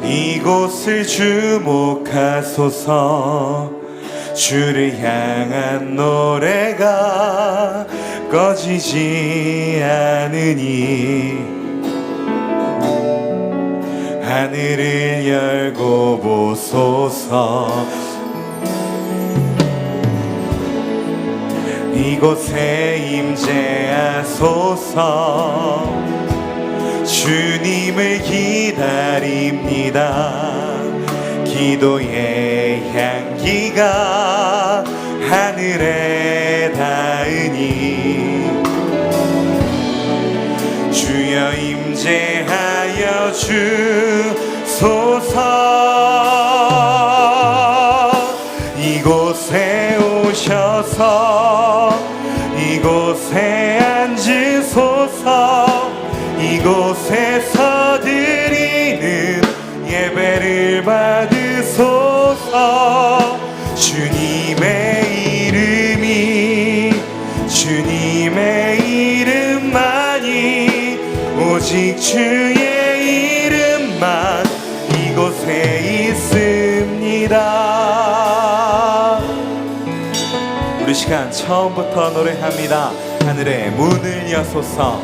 이곳을 주목하소서. 주를 향한 노래가 꺼지지 않으니 하늘을 열고 보소서. 이곳에 임재하소서. 주님을 기다립니다. 기도의 향기가 하늘에 닿으니 주여 임재하여 주소서. 이곳에 오셔서 이곳에 앉으소서. 이곳에서 드리는 예배를 받으소서. 주님의 이름이 주님의 이름만이 오직 주의 이름만 이곳에 있습니다. 우리 시간 처음부터 노래합니다. 하늘의 문을 여소서.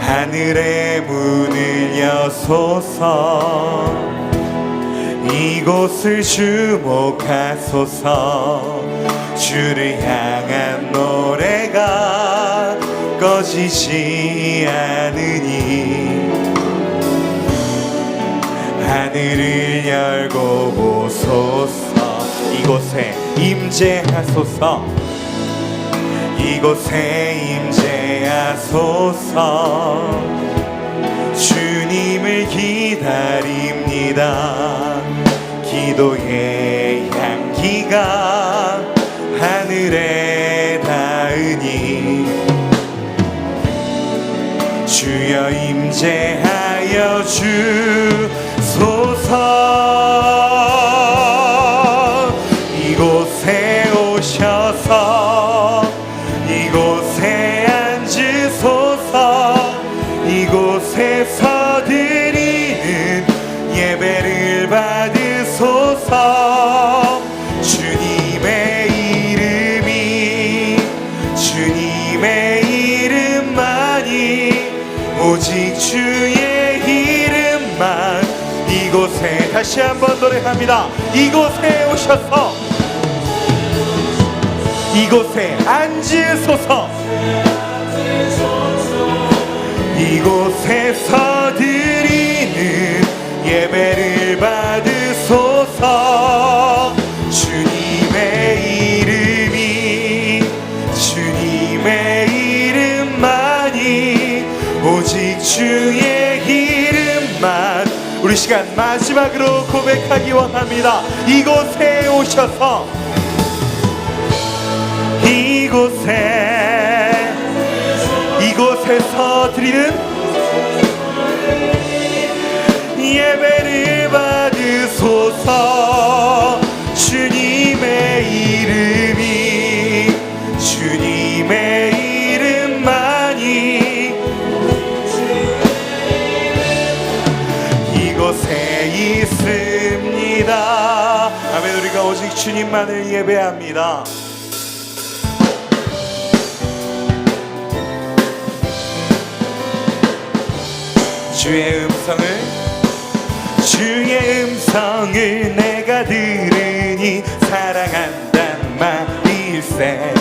하늘의 문을 여소서. 이곳을 주목하소서. 주를 향한 노래가 꺼지지 않으니 하늘을 열고 보소서. 이곳에 임재하소서. 이곳에 임재하소서. 주님을 기다립니다. 기도의 향기가 하늘에 닿으니 주여 임재하여 주소서. 이곳에 오셔서 이곳에 앉으소서. 이곳에서 드리는 예배를 받으소서. 주님의 이름이 주님의 이름만이 오직 주의 이름만 이곳에 다시 한번 노래합니다. 이곳에 오셔서 이곳에 앉으소서. 이곳에서 드리는 예배를 받으소서. 주님의 이름이 주님의 이름만이 오직 주의 이름만 우리 시간 마지막으로 고백하기 원합니다. 이곳에 오셔서 이곳에서 드리는 예배를 받으소서. 주님의 이름이 주님의 이름만이 이곳에 있습니다. 아멘. 우리가 오직 주님만을 예배합니다. 주의 음성을 내가 들으니 사랑한단 말일세.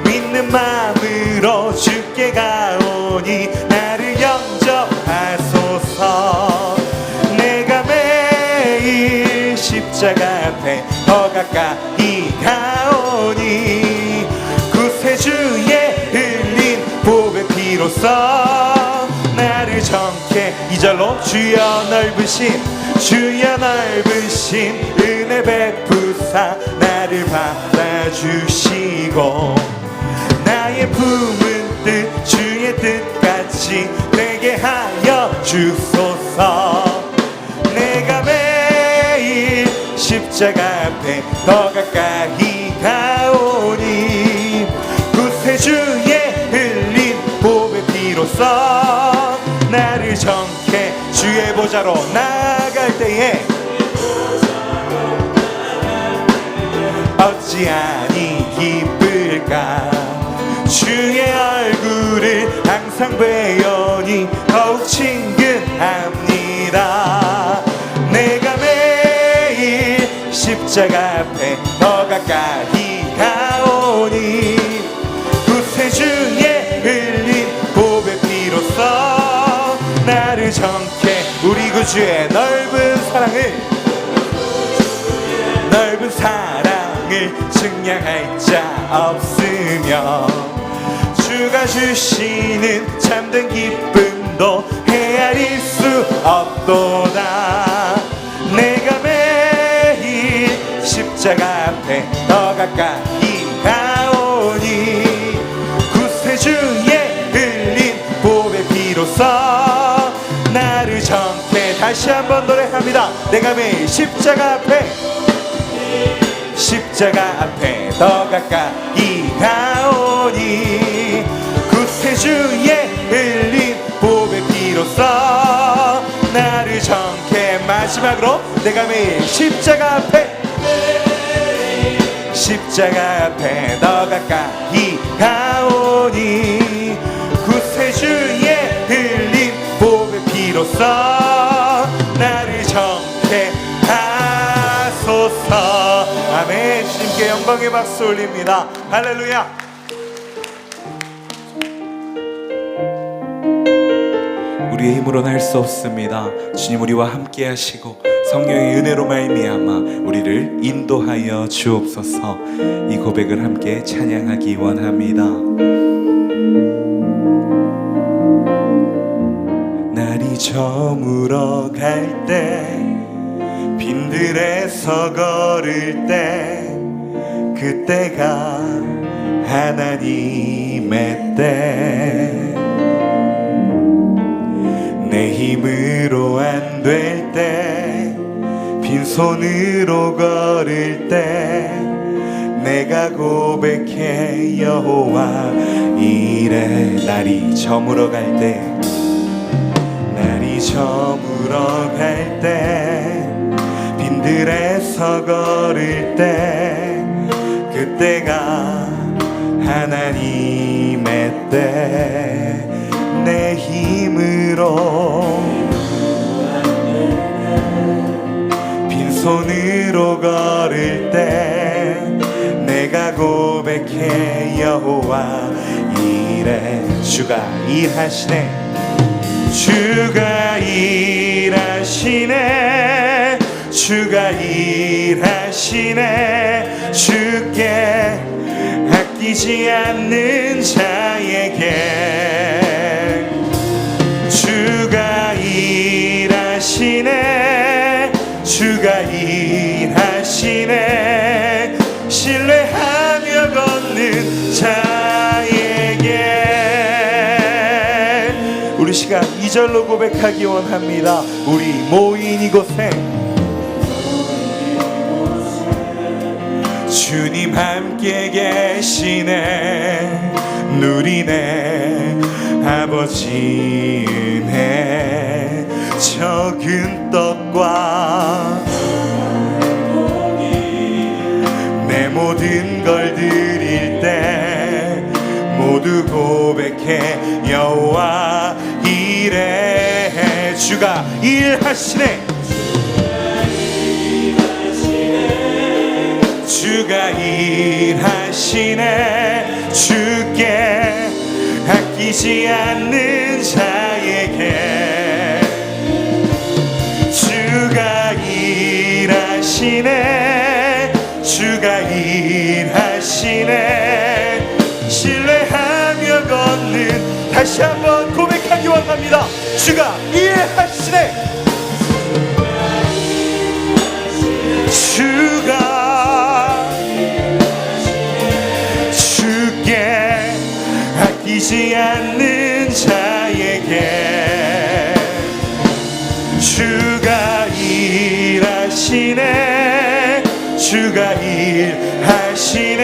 믿는 마음으로 주께 가오니 나를 영접하소서. 내가 매일 십자가 앞에 더 가까이 가오니 구세주의 흘린 복의 피로써 나를 정케 이절로 주여 넓으신 은혜 베푸사 나를 받아주시고 나의 품은 뜻 주의 뜻같이 되게 하여 주소서. 내가 매일 십자가 앞에 더 가까이 가오니 구세주의 흘린 복의 피로써 나를 정케 주의 보좌로 나아갈 때에 어찌하니 기쁠까. 주의 얼굴을 항상 배우니 더욱 친근합니다. 내가 매일 십자가 앞에 더 가까이 가오니 구세주의 흘린 보배 피로써 나를 정케 우리 구주의 넓은 사랑을 증량할 자 없으며 주가 주시는 참된 기쁨도 헤아릴 수 없도다. 내가 매일 십자가 앞에 더 가까이 가오니 구세주의 흘린 보배 피로써 나를 정케. 다시 한번 노래합니다. 내가 매일 십자가 앞에 더 가까이 가오니 구세주의 흘린 보배 피로써 나를 정케. 마지막으로 내가 매일 십자가 앞에 더 가까이 가오니 구세주의 흘린 보배 피로써 나를 정케 하소서. 아멘. 주님께 영광의 박수 올립니다. 할렐루야. 우리의 힘으로는 할 수 없습니다. 주님 우리와 함께 하시고 성령의 은혜로 말미암아 우리를 인도하여 주옵소서. 이 고백을 함께 찬양하기 원합니다. 날이 저물어 갈 때 빈들에서 걸을 때 그때가 하나님의 때. 내 힘으로 안 될 때 빈손으로 걸을 때 내가 고백해 여호와 이래. 날이 저물어 갈 때 빈들에서 걸을 때 그때가 하나님의 때. 내 힘으로 빈손으로 걸을 때 내가 고백해 여호와 이래. 주가 일하시네. 주가 일하시네. 주가 일하시네. 주께 아끼지 않는 자에게 주가 일하시네. 주가 일하시네. 신뢰하며 걷는 자에게. 우리 시간 2절로 고백하기 원합니다. 우리 모인 이곳에 주님 함께 계시네. 누리네 아버지 은혜. 적은 떡과 내 모든 걸 드릴 때 모두 고백해 여호와 이래. 주가 일하시네. 주가 일하시네. 주께 아끼지 않는 자에게 주가 일하시네. 주가 일하시네. 신뢰하며 걷는. 다시 한번 고백하기 원합니다. 주가 일하시네. 주가 주께 아끼지 않는 자에게 주가 일하시네. 주가 일하시네.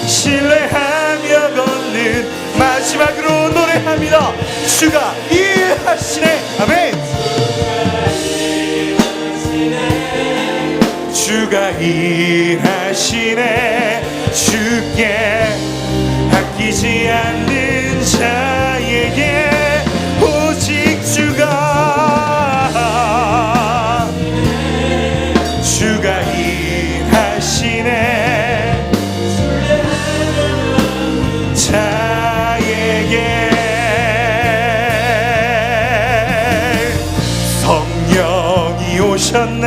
신뢰하며 걷는. 마지막으로 노래합니다. 주가 일하시네. 하시네. 아멘. 주가 일하시네. 주께 아끼지 않는 자에게 오직 주가 일하시네. 자에게 성령이 오셨네.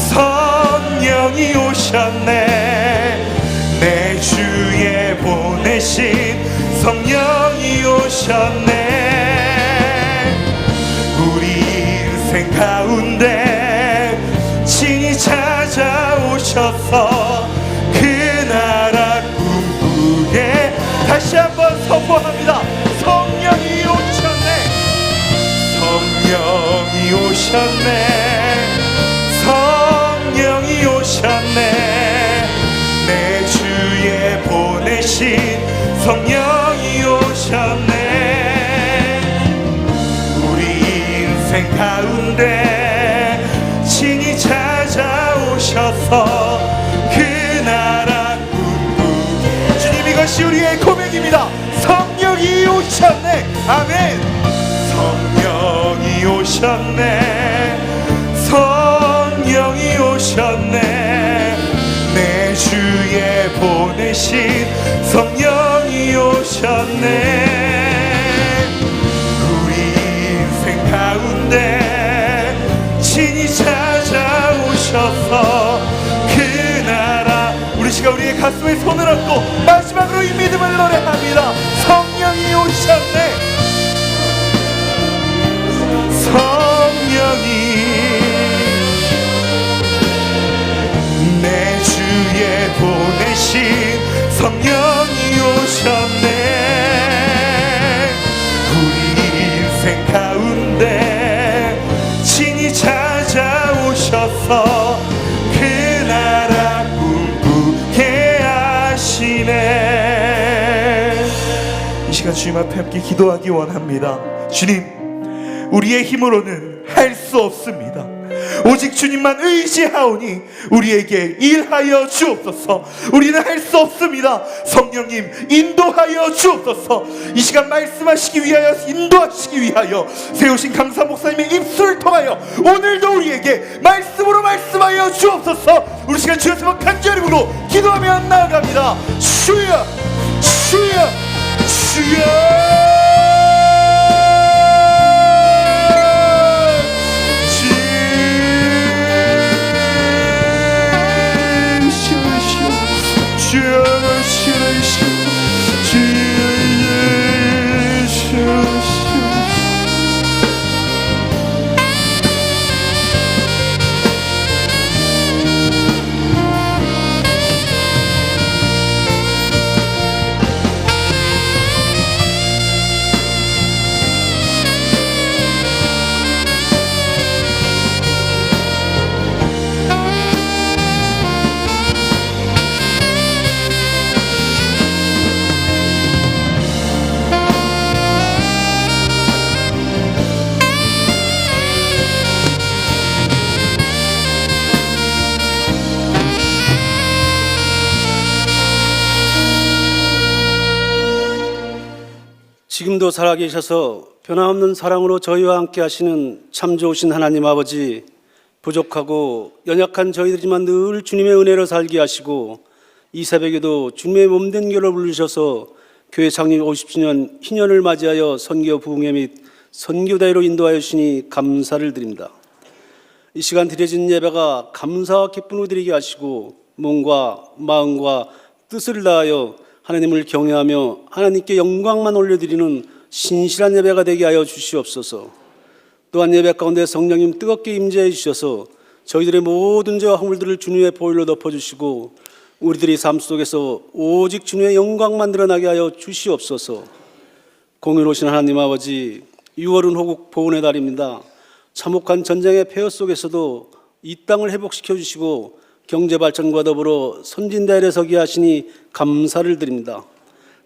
성령이 오셨네. 내 주에 보내신 성령이 오셨네. 우리 인생 가운데 친히 찾아오셔서 그 나라 꿈꾸게 다시 한번 선포합니다. 성령이 오셨네. 성령이 오셨네. 성령이 오셨네. 내 주에 보내신 성령이 오셨네. 우리 인생 가운데 친히 찾아오셔서 그 나라 꿈꾸게. 주님, 이것이 우리의 고백입니다. 성령이 오셨네. 아멘. 성령이 오셨네. 성령이 오셨네. 내 주에 보내신 성령이 오셨네. 우리 인생 가운데 친히 찾아오셔서 그 나라. 우리 시간 우리의 가슴에 손을 얹고 마지막으로 이 믿음을 노래합니다. 성령이 오셨네. 성령이 내 주에 보내신 성령이 오셨네. 우리 인생 가운데 친히 찾아오셔서 그 나라 꿈꾸게 하시네. 이 시간 주님 앞에 함께 기도하기 원합니다. 주님, 우리의 힘으로는 할 수 없습니다. 오직 주님만 의지하오니 우리에게 일하여 주옵소서. 우리는 할 수 없습니다. 성령님, 인도하여 주옵소서. 이 시간 말씀하시기 위하여, 인도하시기 위하여 세우신 강사 목사님의 입술을 통하여 오늘도 우리에게 말씀으로 말씀하여 주옵소서. 우리 시간 주여 세번 간절히 부르고 기도하며 나아갑니다. 주여, 주여, 주여. 지금도 살아계셔서 변함없는 사랑으로 저희와 함께 하시는 참 좋으신 하나님 아버지, 부족하고 연약한 저희들이지만 늘 주님의 은혜로 살게 하시고 이 새벽에도 주님의 몸된 교를 부르셔서 교회 창립 50주년 희년을 맞이하여 선교 부흥회 및 선교대회로 인도하여 주시니 감사를 드립니다. 이 시간 드려진 예배가 감사와 기쁨으로 드리게 하시고 몸과 마음과 뜻을 다하여 하나님을 경외하며 하나님께 영광만 올려드리는 신실한 예배가 되게 하여 주시옵소서. 또한 예배 가운데 성령님 뜨겁게 임재해 주셔서 저희들의 모든 죄와 허물들을 주님의 보혈로 덮어주시고 우리들의 삶 속에서 오직 주님의 영광만 드러나게 하여 주시옵소서. 공의로우신 하나님 아버지, 6월은 호국 보훈의 달입니다. 참혹한 전쟁의 폐허 속에서도 이 땅을 회복시켜 주시고 경제 발전과 더불어 선진대열에 서게 하시니 감사를 드립니다.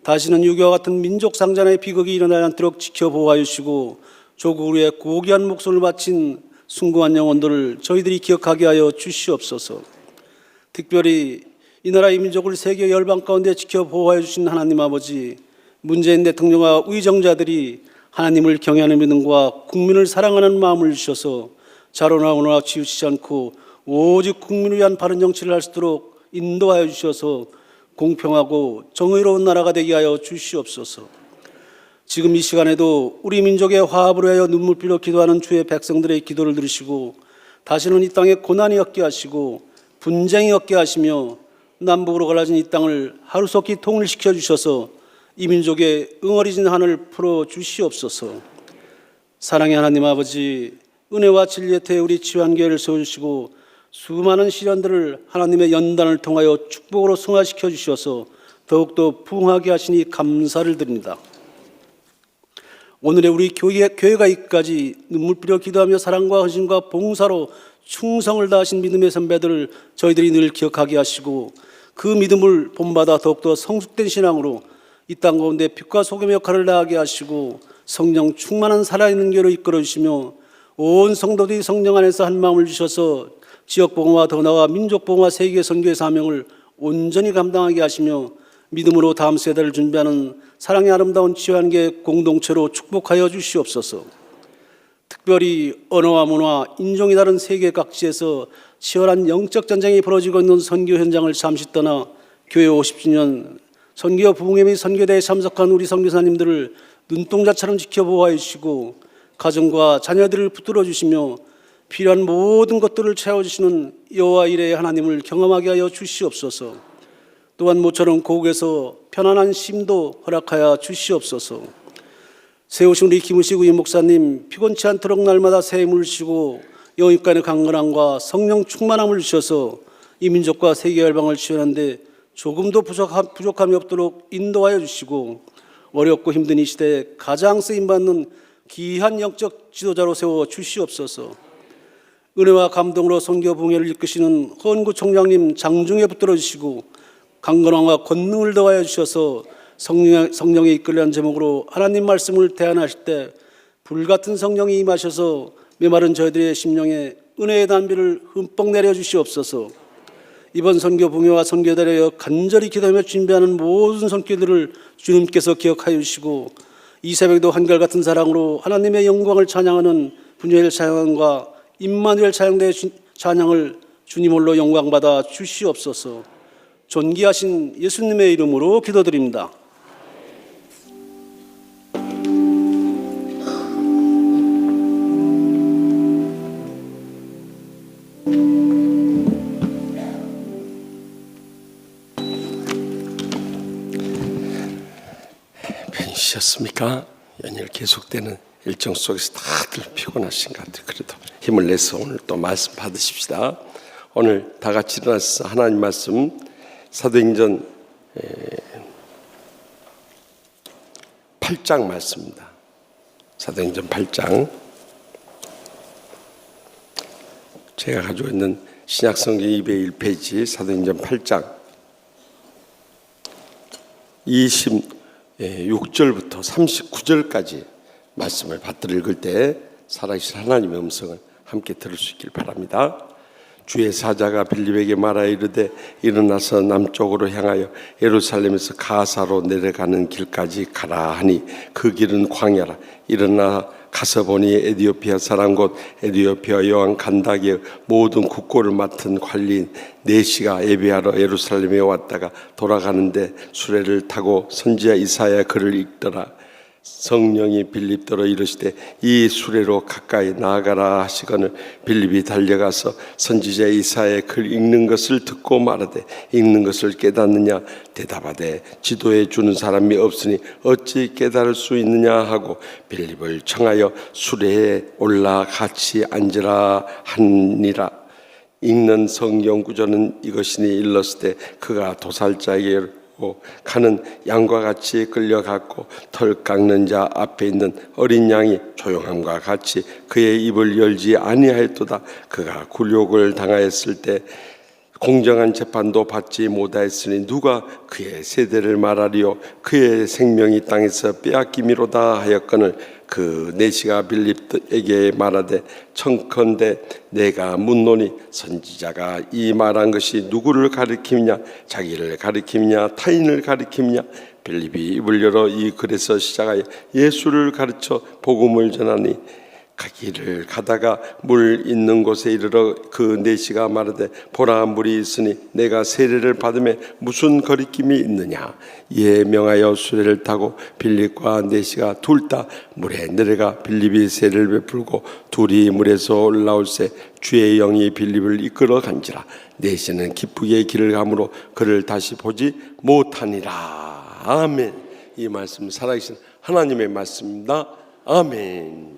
다시는 유교와 같은 민족 상잔의 비극이 일어나지 않도록 지켜보호하여 주시고 조국을 위해 고귀한 목숨을 바친 숭고한 영혼들을 저희들이 기억하게 하여 주시옵소서. 특별히 이 나라의 민족을 세계 열방 가운데 지켜보호하여 주신 하나님 아버지, 문재인 대통령과 의정자들이 하나님을 경외하는 믿음과 국민을 사랑하는 마음을 주셔서 자로나오나 치우치지 않고 오직 국민을 위한 바른 정치를 할 수 있도록 인도하여 주셔서 공평하고 정의로운 나라가 되게 하여 주시옵소서. 지금 이 시간에도 우리 민족의 화합을 위하여 눈물흘려 기도하는 주의 백성들의 기도를 들으시고 다시는 이 땅에 고난이 없게 하시고 분쟁이 없게 하시며 남북으로 갈라진 이 땅을 하루속히 통일시켜 주셔서 이 민족의 응어리진 한을 풀어 주시옵소서. 사랑의 하나님 아버지, 은혜와 진리의 태 우리 지환교회를 세워주시고 수많은 시련들을 하나님의 연단을 통하여 축복으로 승화시켜 주셔서 더욱더 부흥하게 하시니 감사를 드립니다. 오늘의 우리 교회가 이까지 눈물흘려 기도하며 사랑과 헌신과 봉사로 충성을 다하신 믿음의 선배들을 저희들이 늘 기억하게 하시고 그 믿음을 본받아 더욱더 성숙된 신앙으로 이 땅 가운데 빛과 소금의 역할을 다하게 하시고 성령 충만한 살아있는 교회로 이끌어 주시며 온 성도들이 성령 안에서 한 마음을 주셔서 지역봉화와 더 나아가 민족봉화 세계 선교의 사명을 온전히 감당하게 하시며 믿음으로 다음 세대를 준비하는 사랑의 아름다운 지환계 공동체로 축복하여 주시옵소서. 특별히 언어와 문화, 인종이 다른 세계 각지에서 치열한 영적 전쟁이 벌어지고 있는 선교 현장을 잠시 떠나 교회 50주년 선교 부흥회 및 선교대에 참석한 우리 선교사님들을 눈동자처럼 지켜보호해 주시고 가정과 자녀들을 붙들어 주시며 필요한 모든 것들을 채워주시는 여호와 이레의 하나님을 경험하게 하여 주시옵소서. 또한 모처럼 고국에서 편안한 쉼도 허락하여 주시옵소서. 세우신 우리 김우식 의원 목사님 피곤치 않도록 날마다 새 힘을 주시고 영입간의 강건함과 성령 충만함을 주셔서 이 민족과 세계 열방을 지원하는데 조금도 부족함이 없도록 인도하여 주시고 어렵고 힘든 이 시대에 가장 쓰임받는 귀한 영적 지도자로 세워 주시옵소서. 은혜와 감동으로 선교 부흥회를 이끄시는 헌구 총장님 장중에 붙들어 주시고 강건함과 권능을 더하여 주셔서 성령의 이끌려는 제목으로 하나님 말씀을 대안하실 때 불같은 성령이 임하셔서 메마른 저희들의 심령에 은혜의 단비를 흠뻑 내려 주시옵소서. 이번 선교 부흥회와 선교대를 위하여 간절히 기도하며 준비하는 모든 손길들을 주님께서 기억하여 주시고 이 새벽에도 한결같은 사랑으로 하나님의 영광을 찬양하는 분유엘 찬양과 임마누엘 찬양대의 찬양을 주님 홀로 영광받아 주시옵소서. 존귀하신 예수님의 이름으로 기도드립니다. 편히쉬셨습니까? 연일 계속되는 일정 속에서 다들 피곤하신 것 같아요. 그래도 힘을 내서 오늘 또 말씀 받으십시다. 오늘 다 같이 일어나서 하나님 말씀 사도행전 8장 말씀입니다. 사도행전 8장. 제가 가지고 있는 신약성경 201페이지 사도행전 8장 26절부터 39절까지 말씀을 받들어 읽을 때 살아계신 하나님의 음성을 함께 들을 수 있길 바랍니다. 주의 사자가 빌립에게 말하여 이르되 일어나서 남쪽으로 향하여 예루살렘에서 가사로 내려가는 길까지 가라 하니 그 길은 광야라. 일어나 가서 보니 에디오피아 사람 곧 에디오피아 여왕 간다기의 모든 국고를 맡은 관리인 네시가 예배하러 예루살렘에 왔다가 돌아가는데 수레를 타고 선지자 이사야 글을 읽더라. 성령이 빌립더러 이르시되 이 수레로 가까이 나아가라 하시거늘 빌립이 달려가서 선지자 이사야의 글 읽는 것을 듣고 말하되 읽는 것을 깨닫느냐 대답하되 지도해 주는 사람이 없으니 어찌 깨달을 수 있느냐 하고 빌립을 청하여 수레에 올라 같이 앉으라 하니라. 읽는 성경 구절은 이것이니 일렀을 때 그가 도살자에게 가는 양과 같이 끌려갔고 털 깎는 자 앞에 있는 어린 양이 조용함과 같이 그의 입을 열지 아니하였도다. 그가 굴욕을 당하였을 때 공정한 재판도 받지 못하였으니 누가 그의 세대를 말하리요. 그의 생명이 땅에서 빼앗김이로다 하였거늘 그 내시가 빌립에게 말하되 청컨대 내가 묻노니 선지자가 이 말한 것이 누구를 가리키느냐 자기를 가리키느냐 타인을 가리키느냐. 빌립이 입을 열어 이 글에서 시작하여 예수를 가르쳐 복음을 전하니 가기를 가다가 물 있는 곳에 이르러 그 내시가 말하되 보라 물이 있으니 내가 세례를 받음에 무슨 거리낌이 있느냐. 이에 명하여 수레를 타고 빌립과 내시가 둘 다 물에 내려가 빌립이 세례를 베풀고 둘이 물에서 올라올새 주의 영이 빌립을 이끌어 간지라. 내시는 기쁘게 길을 가므로 그를 다시 보지 못하니라. 아멘. 이 말씀 살아계신 하나님의 말씀입니다. 아멘.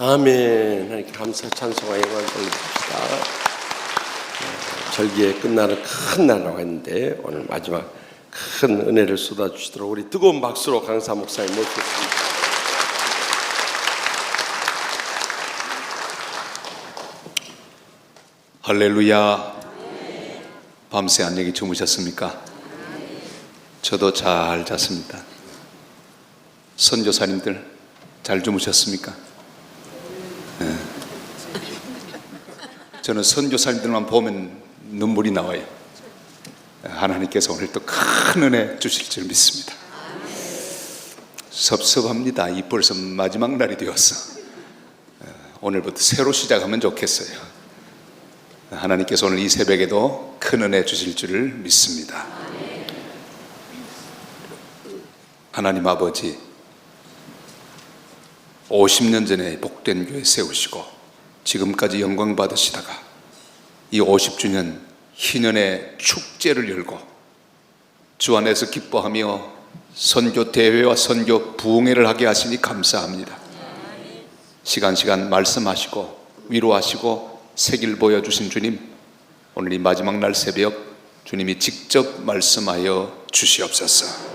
아멘. 하나님께 감사 찬송과 영광 돌립시다. 절기에 끝나는 큰 날이라고 했는데 오늘 마지막 큰 은혜를 쏟아주시도록 우리 뜨거운 박수로 강사 목사님 모셨습니다. 할렐루야. 밤새 안녕히 주무셨습니까? 저도 잘 잤습니다. 선교사님들 잘 주무셨습니까? 네. 저는 선교사님들만 보면 눈물이 나와요. 하나님께서 오늘 또 큰 은혜 주실 줄 믿습니다. 섭섭합니다. 이 벌써 마지막 날이 되었어. 오늘부터 새로 시작하면 좋겠어요. 하나님께서 오늘 이 새벽에도 큰 은혜 주실 줄을 믿습니다. 하나님 아버지, 50년 전에 복된 교회 세우시고 지금까지 영광 받으시다가 이 50주년 희년의 축제를 열고 주 안에서 기뻐하며 선교 대회와 선교 부흥회를 하게 하시니 감사합니다. 시간 말씀하시고 위로하시고 색일 보여주신 주님, 오늘 이 마지막 날 새벽 주님이 직접 말씀하여 주시옵소서.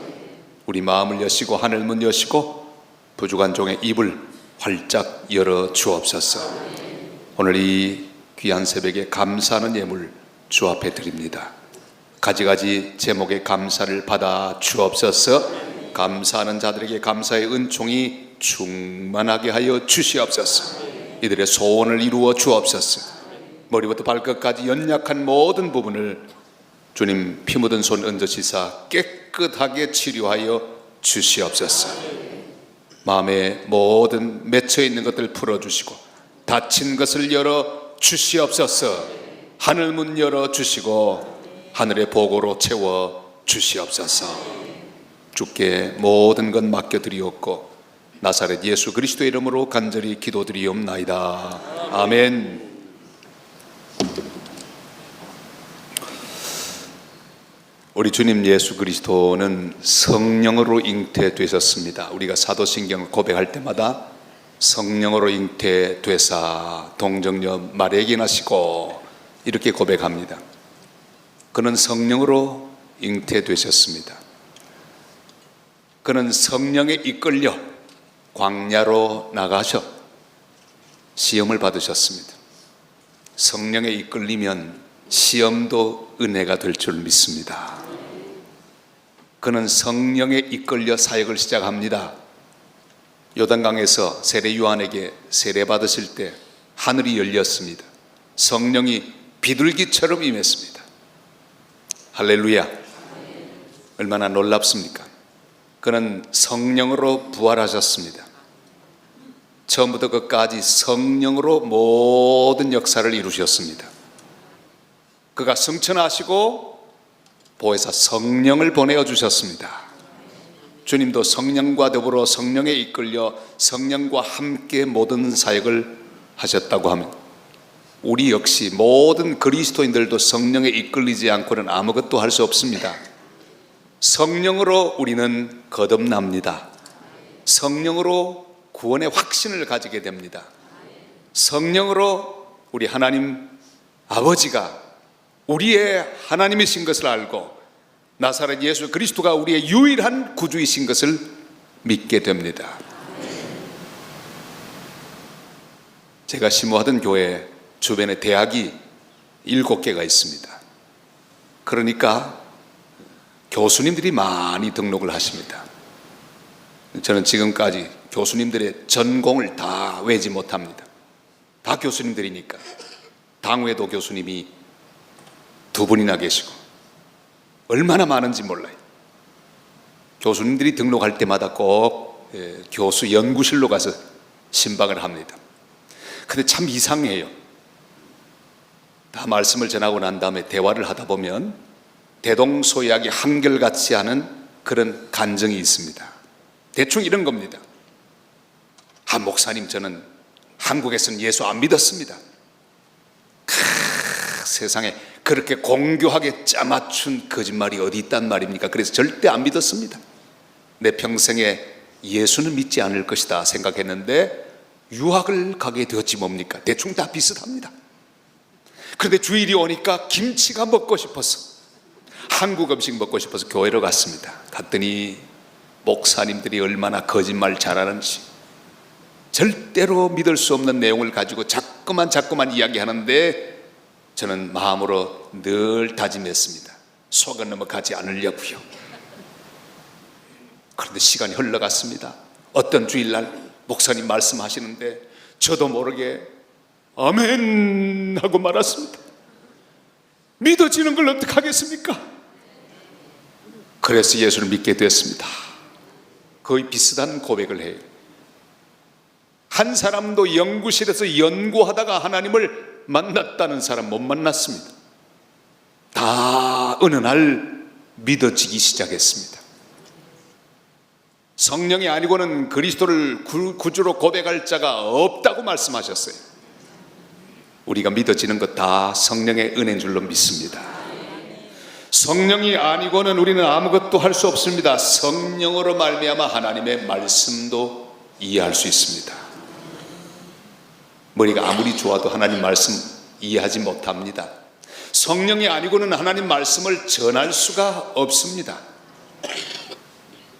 우리 마음을 여시고 하늘문 여시고 부족한 종의 입을 활짝 열어 주옵소서. 오늘 이 귀한 새벽에 감사하는 예물 주 앞에 드립니다. 가지가지 제목의 감사를 받아 주옵소서. 감사하는 자들에게 감사의 은총이 충만하게 하여 주시옵소서. 이들의 소원을 이루어 주옵소서. 머리부터 발끝까지 연약한 모든 부분을 주님 피 묻은 손 얹으시사 깨끗하게 치료하여 주시옵소서. 마음의 모든 맺혀 있는 것들 풀어주시고 닫힌 것을 열어 주시옵소서. 하늘문 열어 주시고 하늘의 복으로 채워 주시옵소서. 주께 모든 것 맡겨드리옵고 나사렛 예수 그리스도의 이름으로 간절히 기도드리옵나이다. 아멘. 우리 주님 예수 그리스도는 성령으로 잉태되셨습니다. 우리가 사도신경을 고백할 때마다 성령으로 잉태되사 동정녀 마리아에게 나시고 이렇게 고백합니다. 그는 성령으로 잉태되셨습니다. 그는 성령에 이끌려 광야로 나가셔 시험을 받으셨습니다. 성령에 이끌리면 시험도 은혜가 될 줄 믿습니다. 그는 성령에 이끌려 사역을 시작합니다. 요단강에서 세례 요한에게 세례 받으실 때 하늘이 열렸습니다. 성령이 비둘기처럼 임했습니다. 할렐루야. 얼마나 놀랍습니까? 그는 성령으로 부활하셨습니다. 처음부터 끝까지 성령으로 모든 역사를 이루셨습니다. 그가 승천하시고 보혜사 성령을 보내어 주셨습니다. 주님도 성령과 더불어 성령에 이끌려 성령과 함께 모든 사역을 하셨다고 하면 우리 역시 모든 그리스도인들도 성령에 이끌리지 않고는 아무것도 할 수 없습니다. 성령으로 우리는 거듭납니다. 성령으로 구원의 확신을 가지게 됩니다. 성령으로 우리 하나님 아버지가 우리의 하나님이신 것을 알고 나사렛 예수 그리스도가 우리의 유일한 구주이신 것을 믿게 됩니다. 제가 심호하던 교회 주변에 대학이 7개가 있습니다. 그러니까 교수님들이 많이 등록을 하십니다. 저는 지금까지 교수님들의 전공을 다 외지 못합니다. 다 교수님들이니까. 당외도 교수님이 2분이나 계시고 얼마나 많은지 몰라요. 교수님들이 등록할 때마다 꼭 교수 연구실로 가서 신방을 합니다. 근데 참 이상해요. 다 말씀을 전하고 난 다음에 대화를 하다 보면 대동소이하게 한결같지 않은 그런 간증이 있습니다. 대충 이런 겁니다. 목사님, 저는 한국에서는 예수 안 믿었습니다. 세상에 그렇게 공교하게 짜맞춘 거짓말이 어디 있단 말입니까? 그래서 절대 안 믿었습니다. 내 평생에 예수는 믿지 않을 것이다 생각했는데 유학을 가게 되었지 뭡니까? 대충 다 비슷합니다. 그런데 주일이 오니까 김치가 먹고 싶어서, 한국 음식 먹고 싶어서 교회로 갔습니다. 갔더니 목사님들이 얼마나 거짓말 잘하는지, 절대로 믿을 수 없는 내용을 가지고 자꾸만 이야기하는데 저는 마음으로 늘 다짐했습니다. 속은 넘어가지 않으려고요. 그런데 시간이 흘러갔습니다. 어떤 주일날 목사님 말씀하시는데 저도 모르게 아멘 하고 말았습니다. 믿어지는 걸 어떻게 하겠습니까? 그래서 예수를 믿게 됐습니다. 거의 비슷한 고백을 해요. 한 사람도 연구실에서 연구하다가 하나님을 만났다는 사람 못 만났습니다. 다 어느 날 믿어지기 시작했습니다. 성령이 아니고는 그리스도를 구주로 고백할 자가 없다고 말씀하셨어요. 우리가 믿어지는 것 다 성령의 은혜인 줄로 믿습니다. 성령이 아니고는 우리는 아무것도 할 수 없습니다. 성령으로 말미암아 하나님의 말씀도 이해할 수 있습니다. 머리가 아무리 좋아도 하나님 말씀 이해하지 못합니다. 성령이 아니고는 하나님 말씀을 전할 수가 없습니다.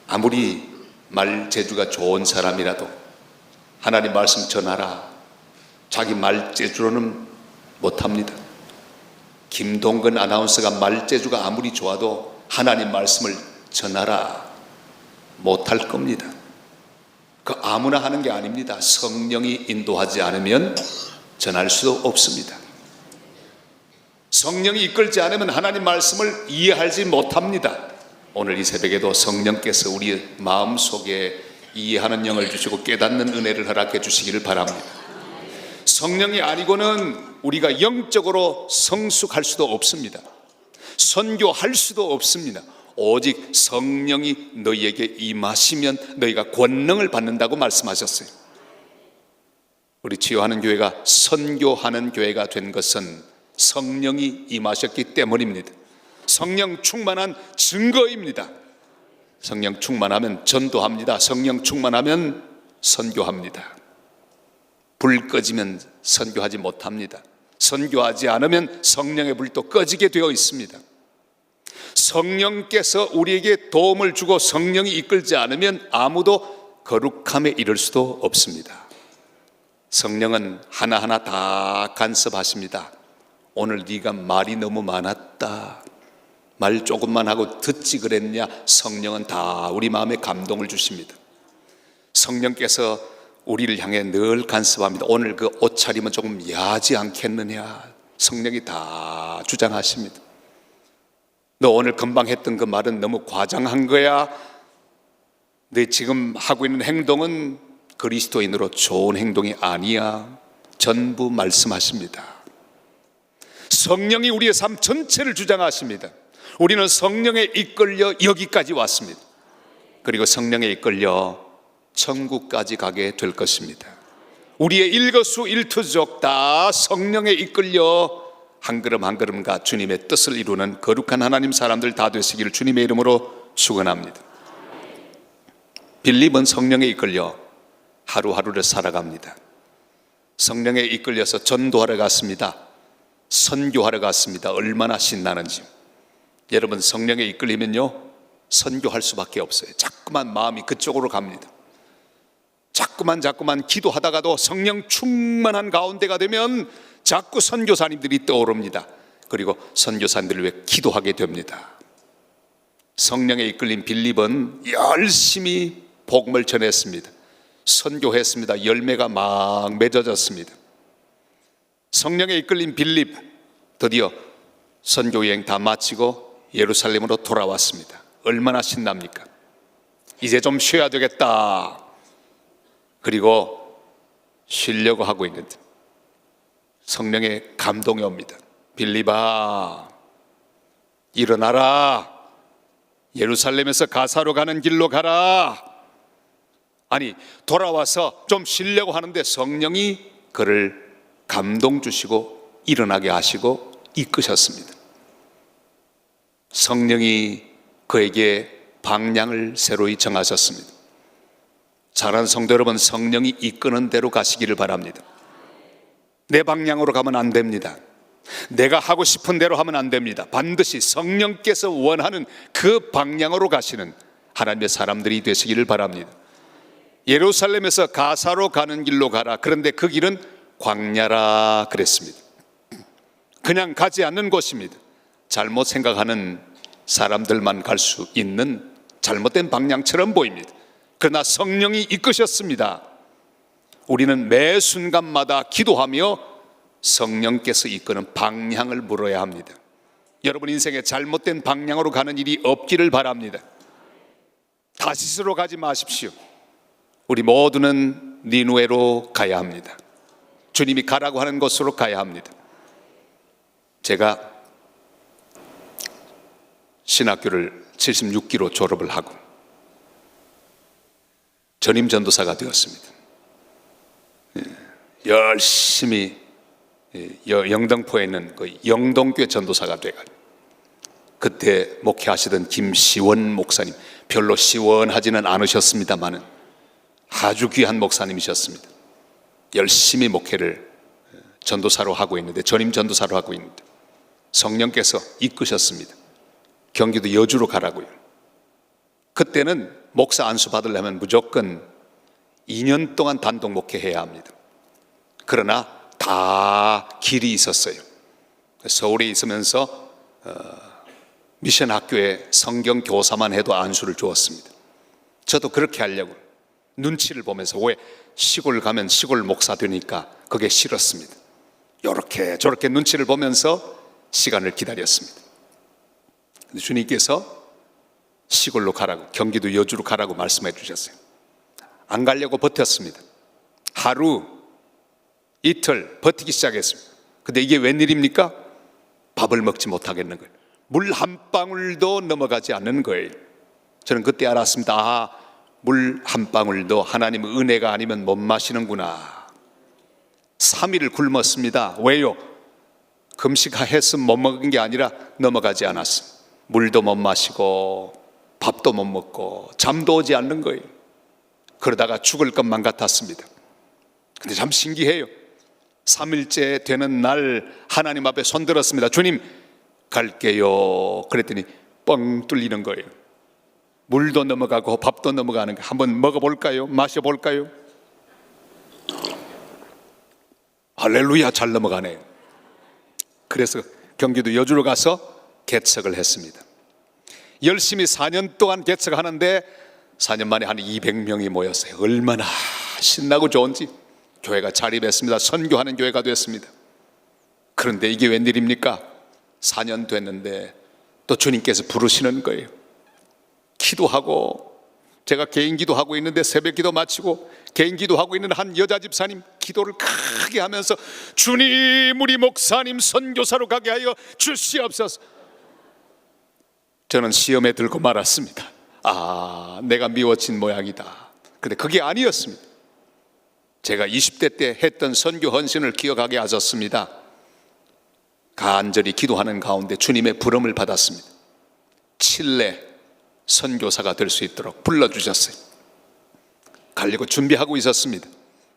아무리 말 재주가 좋은 사람이라도 하나님 말씀 전하라, 자기 말 재주로는 못합니다. 김동근 아나운서가 말 재주가 아무리 좋아도 하나님 말씀을 전하라 못할 겁니다. 그 아무나 하는 게 아닙니다. 성령이 인도하지 않으면 전할 수 없습니다. 성령이 이끌지 않으면 하나님 말씀을 이해하지 못합니다. 오늘 이 새벽에도 성령께서 우리 마음속에 이해하는 영을 주시고 깨닫는 은혜를 허락해 주시기를 바랍니다. 성령이 아니고는 우리가 영적으로 성숙할 수도 없습니다. 선교할 수도 없습니다. 오직 성령이 너희에게 임하시면 너희가 권능을 받는다고 말씀하셨어요. 우리 치유하는 교회가 선교하는 교회가 된 것은 성령이 임하셨기 때문입니다. 성령 충만한 증거입니다. 성령 충만하면 전도합니다. 성령 충만하면 선교합니다. 불 꺼지면 선교하지 못합니다. 선교하지 않으면 성령의 불도 꺼지게 되어 있습니다. 성령께서 우리에게 도움을 주고 성령이 이끌지 않으면 아무도 거룩함에 이를 수도 없습니다. 성령은 하나하나 다 간섭하십니다. 오늘 네가 말이 너무 많았다, 말 조금만 하고 듣지 그랬냐. 성령은 다 우리 마음에 감동을 주십니다. 성령께서 우리를 향해 늘 간섭합니다. 오늘 그 옷차림은 조금 야하지 않겠느냐. 성령이 다 주장하십니다. 너 오늘 금방 했던 그 말은 너무 과장한 거야. 너 지금 하고 있는 행동은 그리스도인으로 좋은 행동이 아니야. 전부 말씀하십니다. 성령이 우리의 삶 전체를 주장하십니다. 우리는 성령에 이끌려 여기까지 왔습니다. 그리고 성령에 이끌려 천국까지 가게 될 것입니다. 우리의 일거수일투족 다 성령에 이끌려 한 걸음 한 걸음가 주님의 뜻을 이루는 거룩한 하나님 사람들 다 되시기를 주님의 이름으로 축원합니다. 빌립은 성령에 이끌려 하루하루를 살아갑니다. 성령에 이끌려서 전도하러 갔습니다. 선교하러 갔습니다. 얼마나 신나는지. 여러분, 성령에 이끌리면요 선교할 수밖에 없어요. 자꾸만 마음이 그쪽으로 갑니다. 자꾸만 기도하다가도 성령 충만한 가운데가 되면 자꾸 선교사님들이 떠오릅니다. 그리고 선교사님들을 위해 기도하게 됩니다. 성령에 이끌린 빌립은 열심히 복음을 전했습니다. 선교했습니다. 열매가 막 맺어졌습니다. 성령에 이끌린 빌립 드디어 선교 여행 다 마치고 예루살렘으로 돌아왔습니다. 얼마나 신납니까? 이제 좀 쉬어야 되겠다. 그리고 쉬려고 하고 있는데 성령의 감동이 옵니다. 빌립아, 일어나라. 예루살렘에서 가사로 가는 길로 가라. 아니, 돌아와서 좀 쉬려고 하는데 성령이 그를 감동 주시고 일어나게 하시고 이끄셨습니다. 성령이 그에게 방향을 새로이 정하셨습니다. 사랑하는 성도 여러분, 성령이 이끄는 대로 가시기를 바랍니다. 내 방향으로 가면 안 됩니다. 내가 하고 싶은 대로 하면 안 됩니다. 반드시 성령께서 원하는 그 방향으로 가시는 하나님의 사람들이 되시기를 바랍니다. 예루살렘에서 가사로 가는 길로 가라. 그런데 그 길은 광야라 그랬습니다. 그냥 가지 않는 곳입니다. 잘못 생각하는 사람들만 갈 수 있는 잘못된 방향처럼 보입니다. 그러나 성령이 이끄셨습니다. 우리는 매 순간마다 기도하며 성령께서 이끄는 방향을 물어야 합니다. 여러분 인생에 잘못된 방향으로 가는 일이 없기를 바랍니다. 다시스로 가지 마십시오. 우리 모두는 니누에로 가야 합니다. 주님이 가라고 하는 곳으로 가야 합니다. 제가 신학교를 76기로 졸업을 하고 전임 전도사가 되었습니다. 열심히 영등포에 있는 그 영동교회 전도사가 돼가지고 그때 목회하시던 김시원 목사님, 별로 시원하지는 않으셨습니다만은 아주 귀한 목사님이셨습니다. 열심히 목회를 전도사로 하고 있는데, 전임 전도사로 하고 있는데 성령께서 이끄셨습니다. 경기도 여주로 가라고요. 그때는 목사 안수 받으려면 무조건 2년 동안 단독 목회해야 합니다. 그러나 다 길이 있었어요. 서울에 있으면서 미션 학교에 성경 교사만 해도 안수를 주었습니다. 저도 그렇게 하려고 눈치를 보면서, 왜 시골 가면 시골 목사 되니까 그게 싫었습니다. 이렇게 저렇게 눈치를 보면서 시간을 기다렸습니다. 근데 주님께서 시골로 가라고, 경기도 여주로 가라고 말씀해 주셨어요. 안 가려고 버텼습니다. 하루 이틀 버티기 시작했습니다. 근데 이게 웬일입니까? 밥을 먹지 못하겠는 거예요. 물 한 방울도 넘어가지 않는 거예요. 저는 그때 알았습니다. 아, 물 한 방울도 하나님의 은혜가 아니면 못 마시는구나. 3일을 굶었습니다. 왜요? 금식했으면 못 먹은 게 아니라 넘어가지 않았어요. 물도 못 마시고 밥도 못 먹고 잠도 오지 않는 거예요. 그러다가 죽을 것만 같았습니다. 근데 참 신기해요. 3일째 되는 날 하나님 앞에 손들었습니다. 주님, 갈게요. 그랬더니 뻥 뚫리는 거예요. 물도 넘어가고 밥도 넘어가는 거 한번 먹어볼까요? 마셔볼까요? 할렐루야, 잘 넘어가네요. 그래서 경기도 여주로 가서 개척을 했습니다. 열심히 4년 동안 개척하는데 4년 만에 한 200명이 모였어요. 얼마나 신나고 좋은지. 교회가 자립했습니다. 선교하는 교회가 됐습니다. 그런데 이게 웬일입니까? 4년 됐는데 또 주님께서 부르시는 거예요. 기도하고, 제가 개인 기도하고 있는데 새벽 기도 마치고 개인 기도하고 있는 한 여자 집사님 기도를 크게 하면서, 주님, 우리 목사님 선교사로 가게 하여 주시옵소서. 저는 시험에 들고 말았습니다. 아, 내가 미워진 모양이다. 근데 그게 아니었습니다. 제가 20대 때 했던 선교 헌신을 기억하게 하셨습니다. 간절히 기도하는 가운데 주님의 부름을 받았습니다. 칠레 선교사가 될 수 있도록 불러주셨어요. 가려고 준비하고 있었습니다.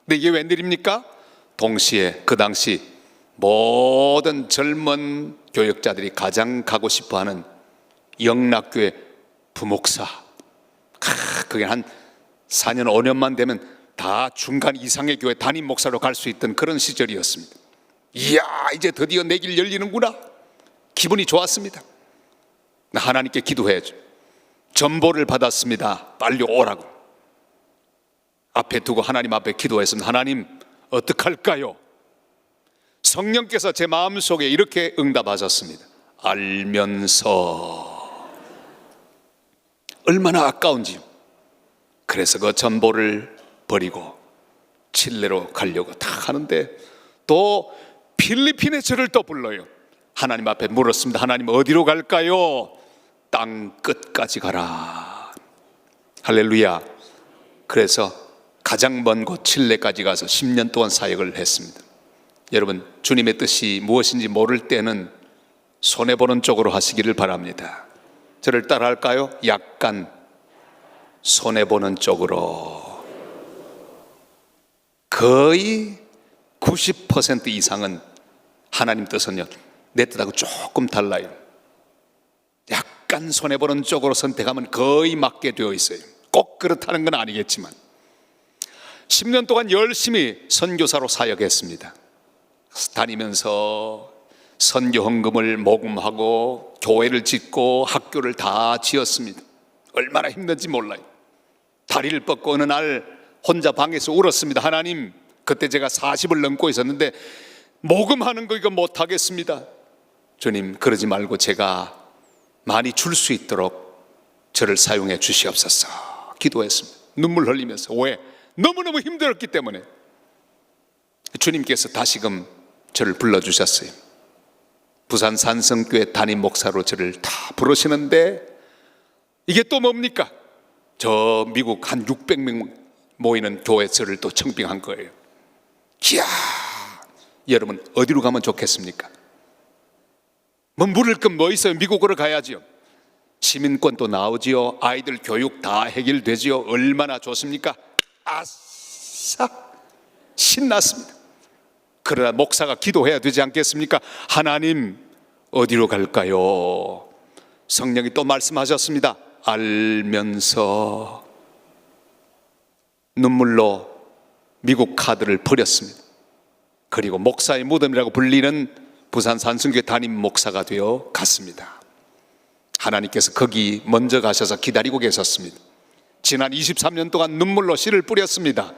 근데 이게 웬일입니까? 동시에 그 당시 모든 젊은 교역자들이 가장 가고 싶어하는 영락교회 부목사, 그게 한 4년 5년만 되면 다 중간 이상의 교회 담임 목사로 갈 수 있던 그런 시절이었습니다. 이야, 이제 드디어 내 길 열리는구나. 기분이 좋았습니다. 하나님께 기도해야죠. 전보를 받았습니다. 빨리 오라고. 앞에 두고 하나님 앞에 기도했습니다. 하나님, 어떡할까요? 성령께서 제 마음속에 이렇게 응답하셨습니다. 알면서. 얼마나 아까운지요. 그래서 그 전보를 버리고 칠레로 가려고 다 하는데 또 필리핀에 저를 또 불러요. 하나님 앞에 물었습니다. 하나님, 어디로 갈까요? 땅 끝까지 가라. 할렐루야. 그래서 가장 먼 곳 칠레까지 가서 10년 동안 사역을 했습니다. 여러분, 주님의 뜻이 무엇인지 모를 때는 손해보는 쪽으로 하시기를 바랍니다. 저를 따라할까요? 약간 손해보는 쪽으로. 거의 90% 이상은 하나님 뜻은요, 내 뜻하고 조금 달라요. 약간 손해보는 쪽으로 선택하면 거의 맞게 되어 있어요. 꼭 그렇다는 건 아니겠지만 10년 동안 열심히 선교사로 사역했습니다. 다니면서 선교 헌금을 모금하고 교회를 짓고 학교를 다 지었습니다. 얼마나 힘든지 몰라요. 다리를 뻗고 어느 날 혼자 방에서 울었습니다. 하나님, 그때 제가 40을 넘고 있었는데 모금하는 거 이거 못하겠습니다. 주님, 그러지 말고 제가 많이 줄 수 있도록 저를 사용해 주시옵소서. 기도했습니다. 눈물 흘리면서. 왜? 너무너무 힘들었기 때문에. 주님께서 다시금 저를 불러주셨어요. 부산 산성교회 담임 목사로 저를 다 부르시는데 이게 또 뭡니까? 저 미국 한 600명 모이는 교회 저를 또 청빙한 거예요. 이야, 여러분 어디로 가면 좋겠습니까? 뭐 물을 건 뭐 있어요? 미국으로 가야지요. 시민권도 나오지요. 아이들 교육 다 해결되지요. 얼마나 좋습니까? 아싸, 신났습니다. 그러나 목사가 기도해야 되지 않겠습니까? 하나님, 어디로 갈까요? 성령이 또 말씀하셨습니다. 알면서. 눈물로 미국 카드를 버렸습니다. 그리고 목사의 무덤이라고 불리는 부산 산승교회 담임 목사가 되어 갔습니다. 하나님께서 거기 먼저 가셔서 기다리고 계셨습니다. 지난 23년 동안 눈물로 씨를 뿌렸습니다.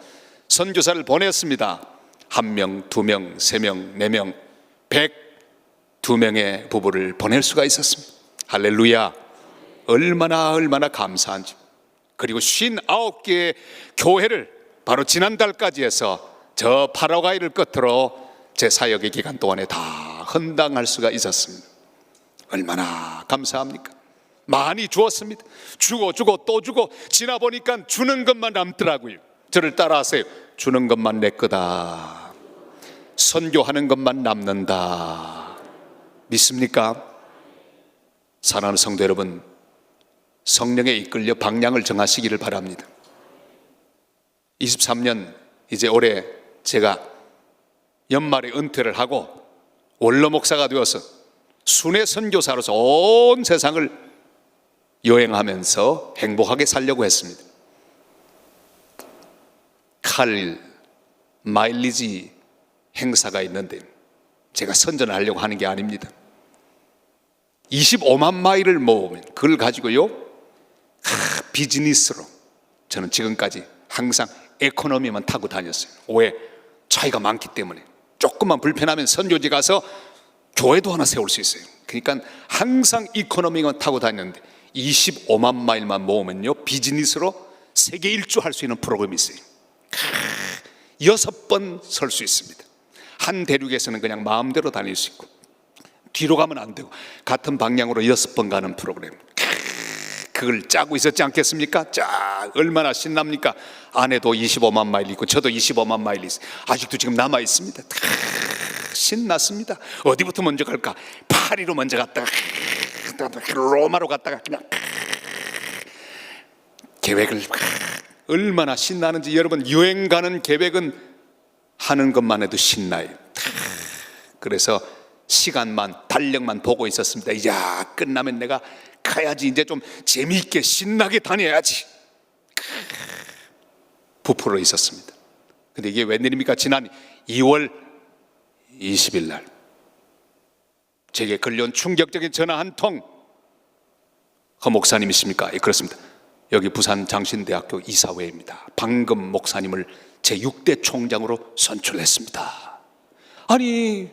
선교사를 보냈습니다. 1명, 2명, 3명, 4명, 102명의 부부를 보낼 수가 있었습니다. 할렐루야. 얼마나 감사한지. 그리고 59개의 교회를 바로 지난달까지 해서 저 파라과이를 끝으로 제 사역의 기간 동안에 다 헌당할 수가 있었습니다. 얼마나 감사합니까? 많이 주었습니다. 주고 또 주고, 지나보니까 주는 것만 남더라고요. 저를 따라하세요. 주는 것만 내 거다. 선교하는 것만 남는다. 믿습니까? 사랑하는 성도 여러분, 성령에 이끌려 방향을 정하시기를 바랍니다. 23년 이제 올해 제가 연말에 은퇴를 하고 원로 목사가 되어서 순회 선교사로서 온 세상을 여행하면서 행복하게 살려고 했습니다. 칼 마일리지 행사가 있는데 제가 선전을 하려고 하는 게 아닙니다. 25만 마일을 모으면 그걸 가지고요, 비즈니스로 저는 지금까지 항상 에코노미만 타고 다녔어요. 왜? 차이가 많기 때문에. 조금만 불편하면 선교지 가서 교회도 하나 세울 수 있어요. 그러니까 항상 이코노미만 타고 다녔는데 25만 마일만 모으면요, 비즈니스로 세계 일주 할 수 있는 프로그램이 있어요. 6번 설 수 있습니다. 한 대륙에서는 그냥 마음대로 다닐 수 있고, 뒤로 가면 안 되고, 같은 방향으로 6번 가는 프로그램. 그걸 짜고 있었지 않겠습니까? 자, 얼마나 신납니까? 아내도 25만 마일 있고 저도 25만 마일 있어요. 아직도 지금 남아 있습니다. 신났습니다. 어디부터 먼저 갈까? 파리로 먼저 갔다가 로마로 갔다가 그냥 계획을, 얼마나 신나는지. 여러분, 여행 가는 계획은 하는 것만 해도 신나요. 그래서 시간만, 달력만 보고 있었습니다. 야, 끝나면 내가 가야지. 이제 좀 재미있게 신나게 다녀야지. 부풀어 있었습니다. 근데 이게 웬일입니까? 지난 2월 20일 날 제게 걸려온 충격적인 전화 한 통. 허 목사님이십니까? 예, 그렇습니다. 여기 부산 장신대학교 이사회입니다. 방금 목사님을 제6대 총장으로 선출했습니다. 아니,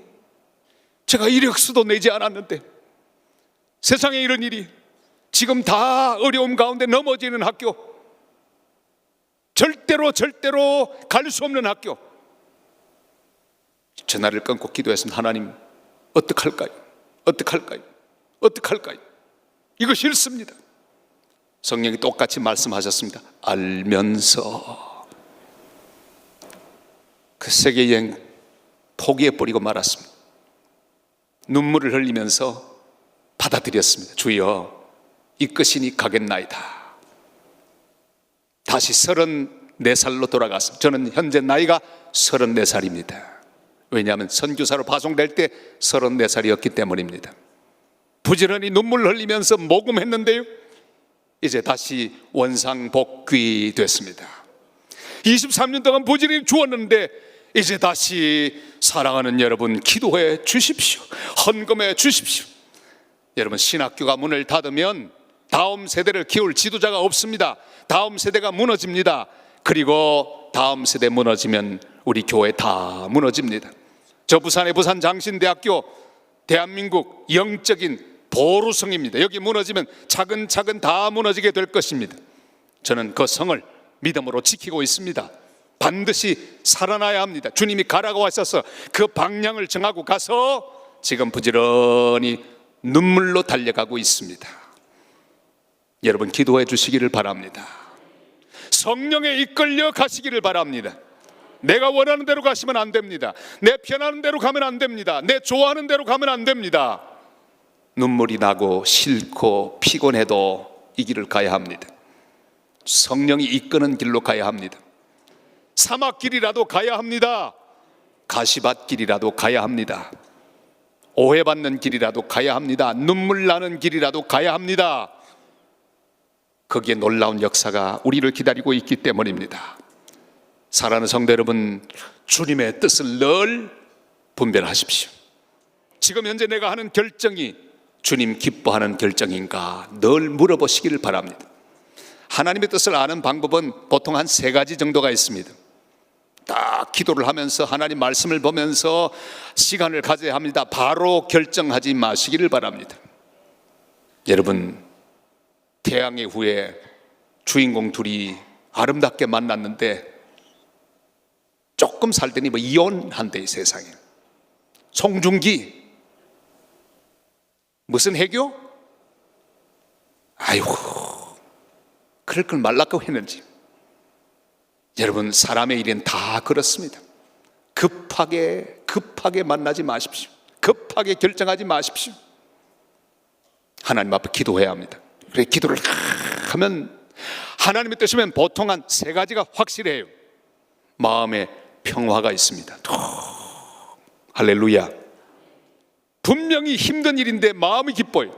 제가 이력서도 내지 않았는데 세상에 이런 일이, 지금 다 어려움 가운데 넘어지는 학교, 절대로 갈 수 없는 학교. 전화를 끊고 기도했습니다. 하나님, 어떡할까요? 이거 싫습니다. 성령이 똑같이 말씀하셨습니다. 알면서. 그 세계 여행 포기해버리고 말았습니다. 눈물을 흘리면서 받아들였습니다. 주여, 이끄시니 가겠나이다. 다시 34살로 돌아갔습니다. 저는 현재 나이가 34살입니다. 왜냐하면 선교사로 파송될 때 34살이었기 때문입니다. 부지런히 눈물 흘리면서 모금했는데요, 이제 다시 원상복귀 됐습니다. 23년 동안 부지런히 주었는데 이제 다시 사랑하는 여러분, 기도해 주십시오. 헌금해 주십시오. 여러분, 신학교가 문을 닫으면 다음 세대를 키울 지도자가 없습니다. 다음 세대가 무너집니다. 그리고 다음 세대 무너지면 우리 교회 다 무너집니다. 저 부산의 부산 장신대학교, 대한민국 영적인 보루성입니다. 여기 무너지면 차근차근 다 무너지게 될 것입니다. 저는 그 성을 믿음으로 지키고 있습니다. 반드시 살아나야 합니다. 주님이 가라고 하셔서 그 방향을 정하고 가서 지금 부지런히 눈물로 달려가고 있습니다. 여러분, 기도해 주시기를 바랍니다. 성령에 이끌려 가시기를 바랍니다. 내가 원하는 대로 가시면 안 됩니다. 내 편하는 대로 가면 안 됩니다. 내 좋아하는 대로 가면 안 됩니다. 눈물이 나고 싫고 피곤해도 이 길을 가야 합니다. 성령이 이끄는 길로 가야 합니다. 사막길이라도 가야 합니다. 가시밭길이라도 가야 합니다. 오해받는 길이라도 가야 합니다. 눈물 나는 길이라도 가야 합니다. 거기에 놀라운 역사가 우리를 기다리고 있기 때문입니다. 사랑하는 성도 여러분, 주님의 뜻을 늘 분별하십시오. 지금 현재 내가 하는 결정이 주님 기뻐하는 결정인가 늘 물어보시기를 바랍니다. 하나님의 뜻을 아는 방법은 보통 한 3가지 정도가 있습니다. 딱 기도를 하면서 하나님 말씀을 보면서 시간을 가져야 합니다. 바로 결정하지 마시기를 바랍니다. 여러분, 태양의 후예 주인공 둘이 아름답게 만났는데 조금 살더니 이혼한대. 이 세상에 송중기 무슨 해교? 아이고, 그럴 걸 말라고 했는지. 여러분, 사람의 일은 다 그렇습니다. 급하게 만나지 마십시오. 급하게 결정하지 마십시오. 하나님 앞에 기도해야 합니다. 그래, 기도를 하면 하나님의 뜻이면 보통 한 3가지가 확실해요. 마음에 평화가 있습니다. 할렐루야. 분명히 힘든 일인데 마음이 기뻐요.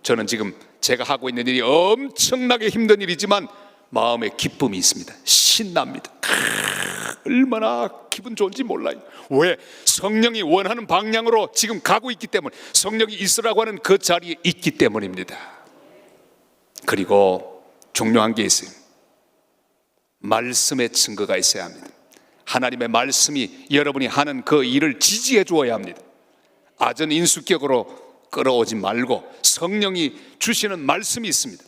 저는 지금 제가 하고 있는 일이 엄청나게 힘든 일이지만 마음에 기쁨이 있습니다. 신납니다. 얼마나 기분 좋은지 몰라요. 왜? 성령이 원하는 방향으로 지금 가고 있기 때문에, 성령이 있으라고 하는 그 자리에 있기 때문입니다. 그리고 중요한 게 있어요. 말씀의 증거가 있어야 합니다. 하나님의 말씀이 여러분이 하는 그 일을 지지해 주어야 합니다. 아전인수격으로 끌어오지 말고 성령이 주시는 말씀이 있습니다.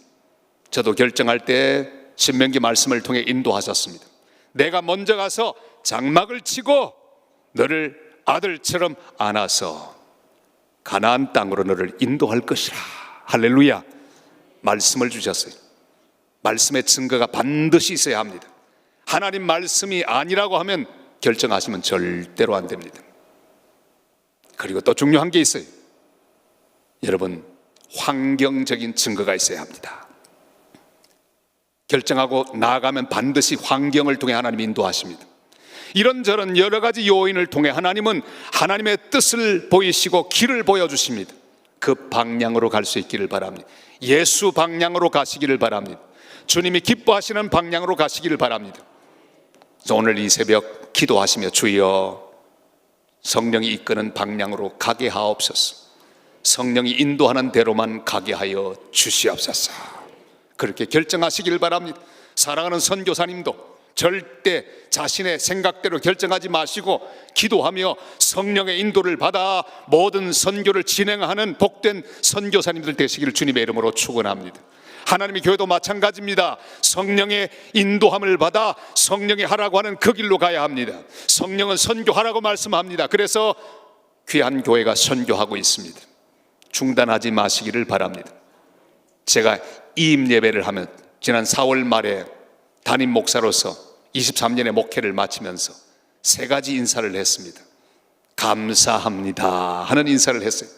저도 결정할 때 신명기 말씀을 통해 인도하셨습니다. 내가 먼저 가서 장막을 치고 너를 아들처럼 안아서 가나안 땅으로 너를 인도할 것이라. 할렐루야. 말씀을 주셨어요. 말씀의 증거가 반드시 있어야 합니다. 하나님 말씀이 아니라고 하면 결정하시면 절대로 안 됩니다. 그리고 또 중요한 게 있어요. 여러분, 환경적인 증거가 있어야 합니다. 결정하고 나아가면 반드시 환경을 통해 하나님이 인도하십니다. 이런저런 여러 가지 요인을 통해 하나님은 하나님의 뜻을 보이시고 길을 보여주십니다. 그 방향으로 갈 수 있기를 바랍니다. 예수 방향으로 가시기를 바랍니다. 주님이 기뻐하시는 방향으로 가시기를 바랍니다. 그래서 오늘 이 새벽 기도하시며 주여 성령이 이끄는 방향으로 가게 하옵소서. 성령이 인도하는 대로만 가게 하여 주시옵소서. 그렇게 결정하시길 바랍니다. 사랑하는 선교사님도 절대 자신의 생각대로 결정하지 마시고 기도하며 성령의 인도를 받아 모든 선교를 진행하는 복된 선교사님들 되시기를 주님의 이름으로 축원합니다. 하나님의 교회도 마찬가지입니다. 성령의 인도함을 받아 성령이 하라고 하는 그 길로 가야 합니다. 성령은 선교하라고 말씀합니다. 그래서 귀한 교회가 선교하고 있습니다. 중단하지 마시기를 바랍니다. 제가 이임 예배를 하면 지난 4월 말에 담임 목사로서 23년의 목회를 마치면서 3가지 인사를 했습니다. 감사합니다 하는 인사를 했어요.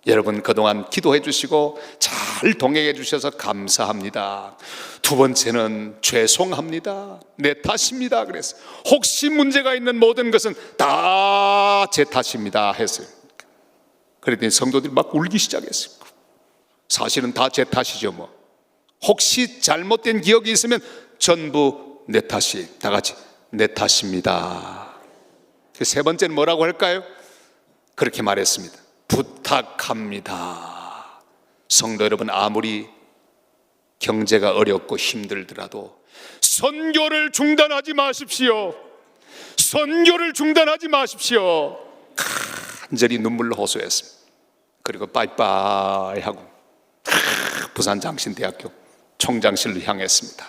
여러분, 그동안 기도해 주시고 잘 동행해 주셔서 감사합니다. 2번째는 죄송합니다. 내 탓입니다. 그래서 혹시 문제가 있는 모든 것은 다 제 탓입니다 했어요. 그랬더니 성도들이 막 울기 시작했어요. 사실은 다 제 탓이죠 뭐. 혹시 잘못된 기억이 있으면 전부 내 탓이, 다 같이 내 탓입니다. 3번째는 뭐라고 할까요? 그렇게 말했습니다. 부탁합니다. 성도 여러분, 아무리 경제가 어렵고 힘들더라도 선교를 중단하지 마십시오. 선교를 중단하지 마십시오. 간절히 눈물로 호소했습니다. 그리고 빠이빠이 하고 부산장신대학교 총장실로 향했습니다.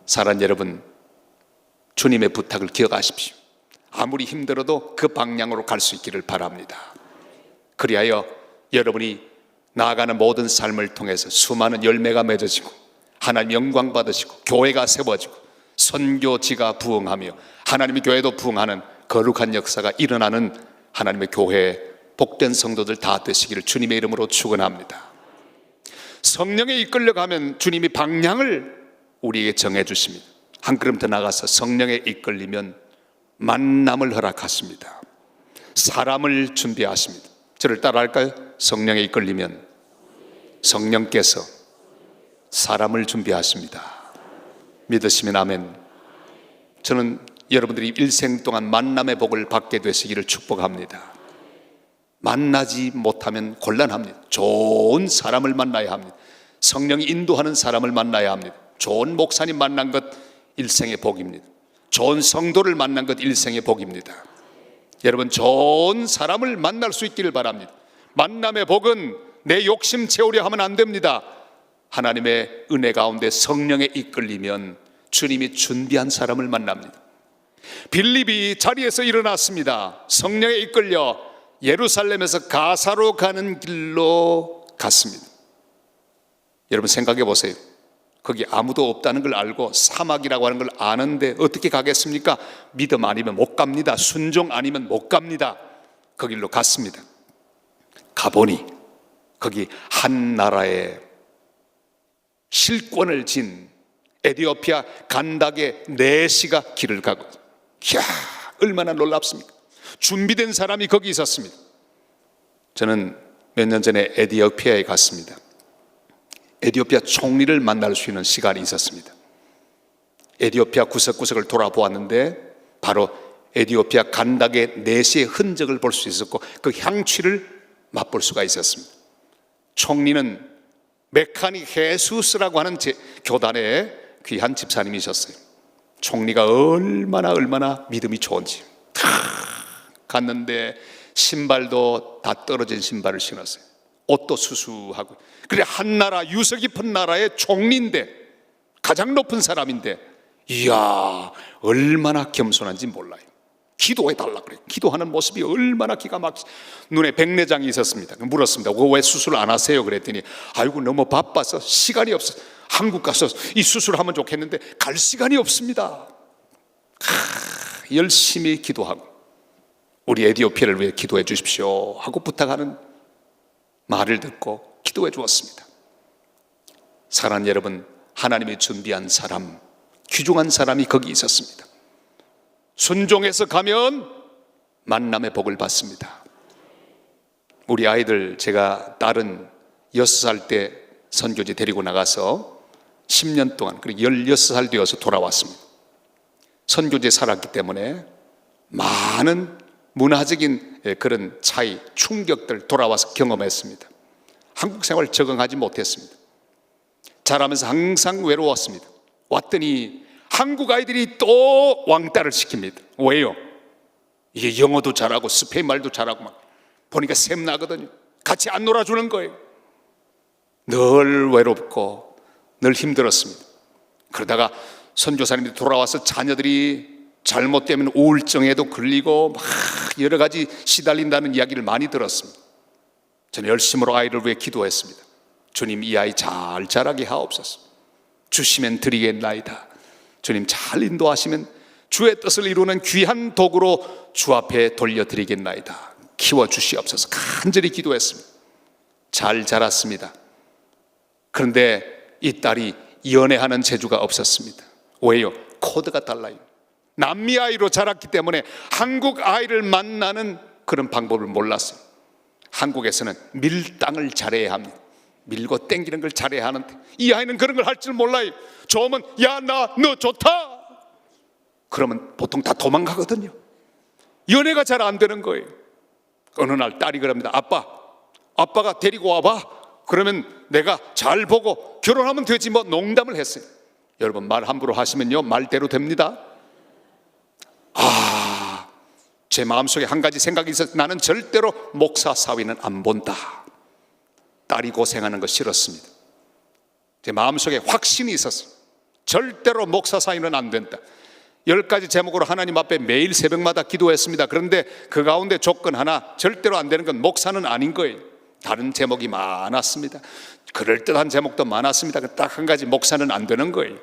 사랑하는 여러분, 주님의 부탁을 기억하십시오. 아무리 힘들어도 그 방향으로 갈 수 있기를 바랍니다. 그리하여 여러분이 나아가는 모든 삶을 통해서 수많은 열매가 맺어지고 하나님 영광 받으시고 교회가 세워지고 선교지가 부흥하며 하나님의 교회도 부흥하는 거룩한 역사가 일어나는 하나님의 교회 복된 성도들 다 되시기를 주님의 이름으로 축원합니다. 성령에 이끌려가면 주님이 방향을 우리에게 정해 주십니다. 한 걸음 더 나가서 성령에 이끌리면 만남을 허락하십니다. 사람을 준비하십니다. 저를 따라할까요? 성령에 이끌리면 성령께서 사람을 준비하십니다. 믿으시면 아멘. 저는 여러분들이 일생 동안 만남의 복을 받게 되시기를 축복합니다. 만나지 못하면 곤란합니다. 좋은 사람을 만나야 합니다. 성령이 인도하는 사람을 만나야 합니다. 좋은 목사님 만난 것 일생의 복입니다. 좋은 성도를 만난 것 일생의 복입니다. 여러분, 좋은 사람을 만날 수 있기를 바랍니다. 만남의 복은 내 욕심 채우려 하면 안 됩니다. 하나님의 은혜 가운데 성령에 이끌리면 주님이 준비한 사람을 만납니다. 빌립이 자리에서 일어났습니다. 성령에 이끌려 예루살렘에서 가사로 가는 길로 갔습니다. 여러분 생각해 보세요. 거기 아무도 없다는 걸 알고 사막이라고 하는 걸 아는데 어떻게 가겠습니까? 믿음 아니면 못 갑니다. 순종 아니면 못 갑니다. 그 길로 갔습니다. 가보니 거기 한 나라의 실권을 진 에디오피아 간닥의 내시가 길을 가고, 이야, 얼마나 놀랍습니까? 준비된 사람이 거기 있었습니다. 저는 몇 년 전에 에디오피아에 갔습니다. 에디오피아 총리를 만날 수 있는 시간이 있었습니다. 에디오피아 구석구석을 돌아보았는데 바로 에디오피아 간닥의 내시의 흔적을 볼 수 있었고 그 향취를 맛볼 수가 있었습니다. 총리는 메카니 헤수스라고 하는 교단의 귀한 집사님이셨어요. 총리가 얼마나 믿음이 좋은지 갔는데 신발도 다 떨어진 신발을 신었어요. 옷도 수수하고. 그래, 한 나라, 유서 깊은 나라의 총리인데, 가장 높은 사람인데, 이야, 얼마나 겸손한지 몰라요. 기도해달라 그래요. 기도하는 모습이 얼마나 기가 막히죠. 눈에 백내장이 있었습니다. 물었습니다. 왜 수술 안 하세요? 그랬더니 아이고 너무 바빠서 시간이 없어. 한국 가서 이 수술하면 좋겠는데 갈 시간이 없습니다. 열심히 기도하고 우리 에디오피아를 위해 기도해 주십시오 하고 부탁하는 말을 듣고 기도해 주었습니다. 사랑하는 여러분, 하나님이 준비한 사람, 귀중한 사람이 거기 있었습니다. 순종해서 가면 만남의 복을 받습니다. 우리 아이들, 제가 딸은 6살 때 선교지 데리고 나가서 10년 동안, 그리고 16살 되어서 돌아왔습니다. 선교지에 살았기 때문에 많은 문화적인 그런 차이, 충격들 돌아와서 경험했습니다. 한국 생활 적응하지 못했습니다. 자라면서 항상 외로웠습니다. 왔더니 한국 아이들이 또 왕따를 시킵니다. 왜요? 이게 영어도 잘하고 스페인 말도 잘하고 막 보니까 샘나거든요. 같이 안 놀아주는 거예요. 늘 외롭고 늘 힘들었습니다. 그러다가 선교사님들이 돌아와서 자녀들이 잘못되면 우울증에도 걸리고 막 여러 가지 시달린다는 이야기를 많이 들었습니다. 저는 열심으로 아이를 위해 기도했습니다. 주님, 이 아이 잘 자라게 하옵소서. 주시면 드리겠나이다. 주님 잘 인도하시면 주의 뜻을 이루는 귀한 도구로 주 앞에 돌려드리겠나이다. 키워주시옵소서. 간절히 기도했습니다. 잘 자랐습니다. 그런데 이 딸이 연애하는 재주가 없었습니다. 왜요? 코드가 달라요. 남미 아이로 자랐기 때문에 한국 아이를 만나는 그런 방법을 몰랐어요. 한국에서는 밀당을 잘해야 합니다. 밀고 땡기는 걸 잘해야 하는데 이 아이는 그런 걸 할 줄 몰라요. 좋으면 야, 너 좋다 그러면 보통 다 도망가거든요. 연애가 잘 안 되는 거예요. 어느 날 딸이 그럽니다. 아빠가 데리고 와봐. 그러면 내가 잘 보고 결혼하면 되지 뭐. 농담을 했어요. 여러분, 말 함부로 하시면요 말대로 됩니다. 제 마음속에 한 가지 생각이 있었어요. 나는 절대로 목사 사위는 안 본다. 딸이 고생하는 거 싫었습니다. 제 마음속에 확신이 있었어요. 절대로 목사 사위는 안 된다. 10가지 제목으로 하나님 앞에 매일 새벽마다 기도했습니다. 그런데 그 가운데 조건 하나, 절대로 안 되는 건 목사는 아닌 거예요. 다른 제목이 많았습니다. 그럴듯한 제목도 많았습니다. 딱 한 가지, 목사는 안 되는 거예요.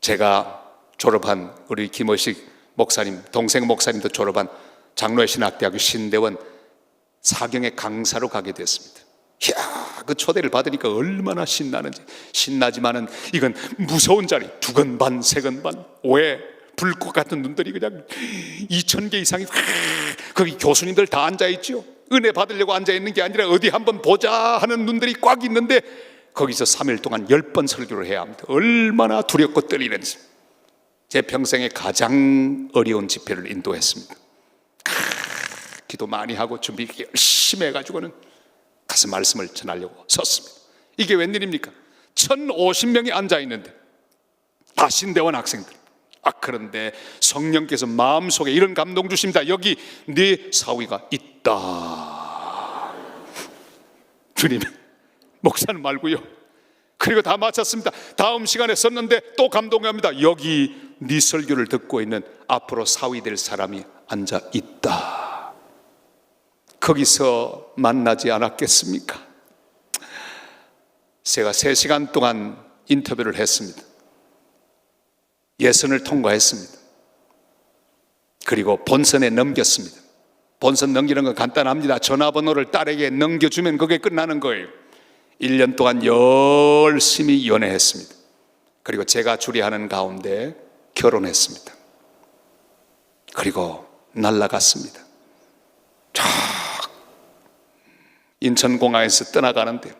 제가 졸업한 우리 김의식 목사님, 동생 목사님도 졸업한 장로의 신학대학교 신대원 사경의 강사로 가게 됐습니다. 이야, 그 초대를 받으니까 얼마나 신나는지. 신나지만은 이건 무서운 자리. 2건 반, 3건 반. 왜? 불꽃 같은 눈들이 그냥 2,000개 이상이 거기 교수님들 다 앉아있죠. 은혜 받으려고 앉아있는 게 아니라 어디 한번 보자 하는 눈들이 꽉 있는데 거기서 3일 동안 10번 설교를 해야 합니다. 얼마나 두렵고 떨리는지. 제 평생에 가장 어려운 집회를 인도했습니다. 기도 많이 하고 준비 열심히 해가지고는 가서 말씀을 전하려고 섰습니다. 이게 웬일입니까? 1050명이 앉아있는데 다 신대원 학생들. 그런데 성령께서 마음속에 이런 감동 주십니다. 여기 네 사위가 있다. 주님, 목사는 말고요. 그리고 다 마쳤습니다. 다음 시간에 썼는데 또 감동합니다. 여기 네 설교를 듣고 있는 앞으로 사위 될 사람이 앉아 있다. 거기서 만나지 않았겠습니까? 제가 3시간 동안 인터뷰를 했습니다. 예선을 통과했습니다. 그리고 본선에 넘겼습니다. 본선 넘기는 건 간단합니다. 전화번호를 딸에게 넘겨주면 그게 끝나는 거예요. 1년 동안 열심히 연애했습니다. 그리고 제가 주례하는 가운데 결혼했습니다. 그리고 날아갔습니다. 인천공항에서 떠나가는데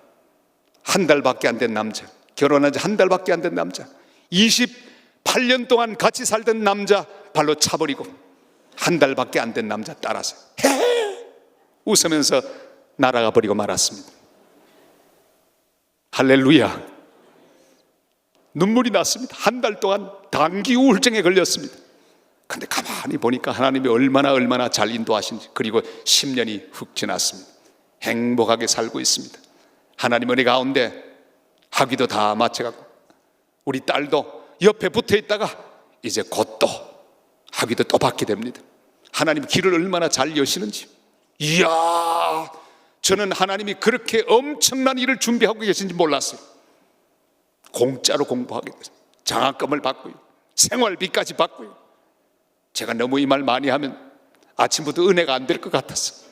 한 달밖에 안 된 남자, 결혼한 지 한 달밖에 안 된 남자, 28년 동안 같이 살던 남자 발로 차버리고 한 달밖에 안 된 남자 따라서 웃으면서 날아가 버리고 말았습니다. 할렐루야. 눈물이 났습니다. 한 달 동안 단기 우울증에 걸렸습니다. 근데 가만히 보니까 하나님이 얼마나 잘 인도하신지. 그리고 10년이 훅 지났습니다. 행복하게 살고 있습니다. 하나님 은혜 가운데 학위도 다 마쳐가고 우리 딸도 옆에 붙어 있다가 이제 곧 또 학위도 또 받게 됩니다. 하나님 길을 얼마나 잘 여시는지. 이야, 저는 하나님이 그렇게 엄청난 일을 준비하고 계신지 몰랐어요. 공짜로 공부하게 됐어요. 장학금을 받고요, 생활비까지 받고요. 제가 너무 이 말 많이 하면 아침부터 은혜가 안 될 것 같았어요.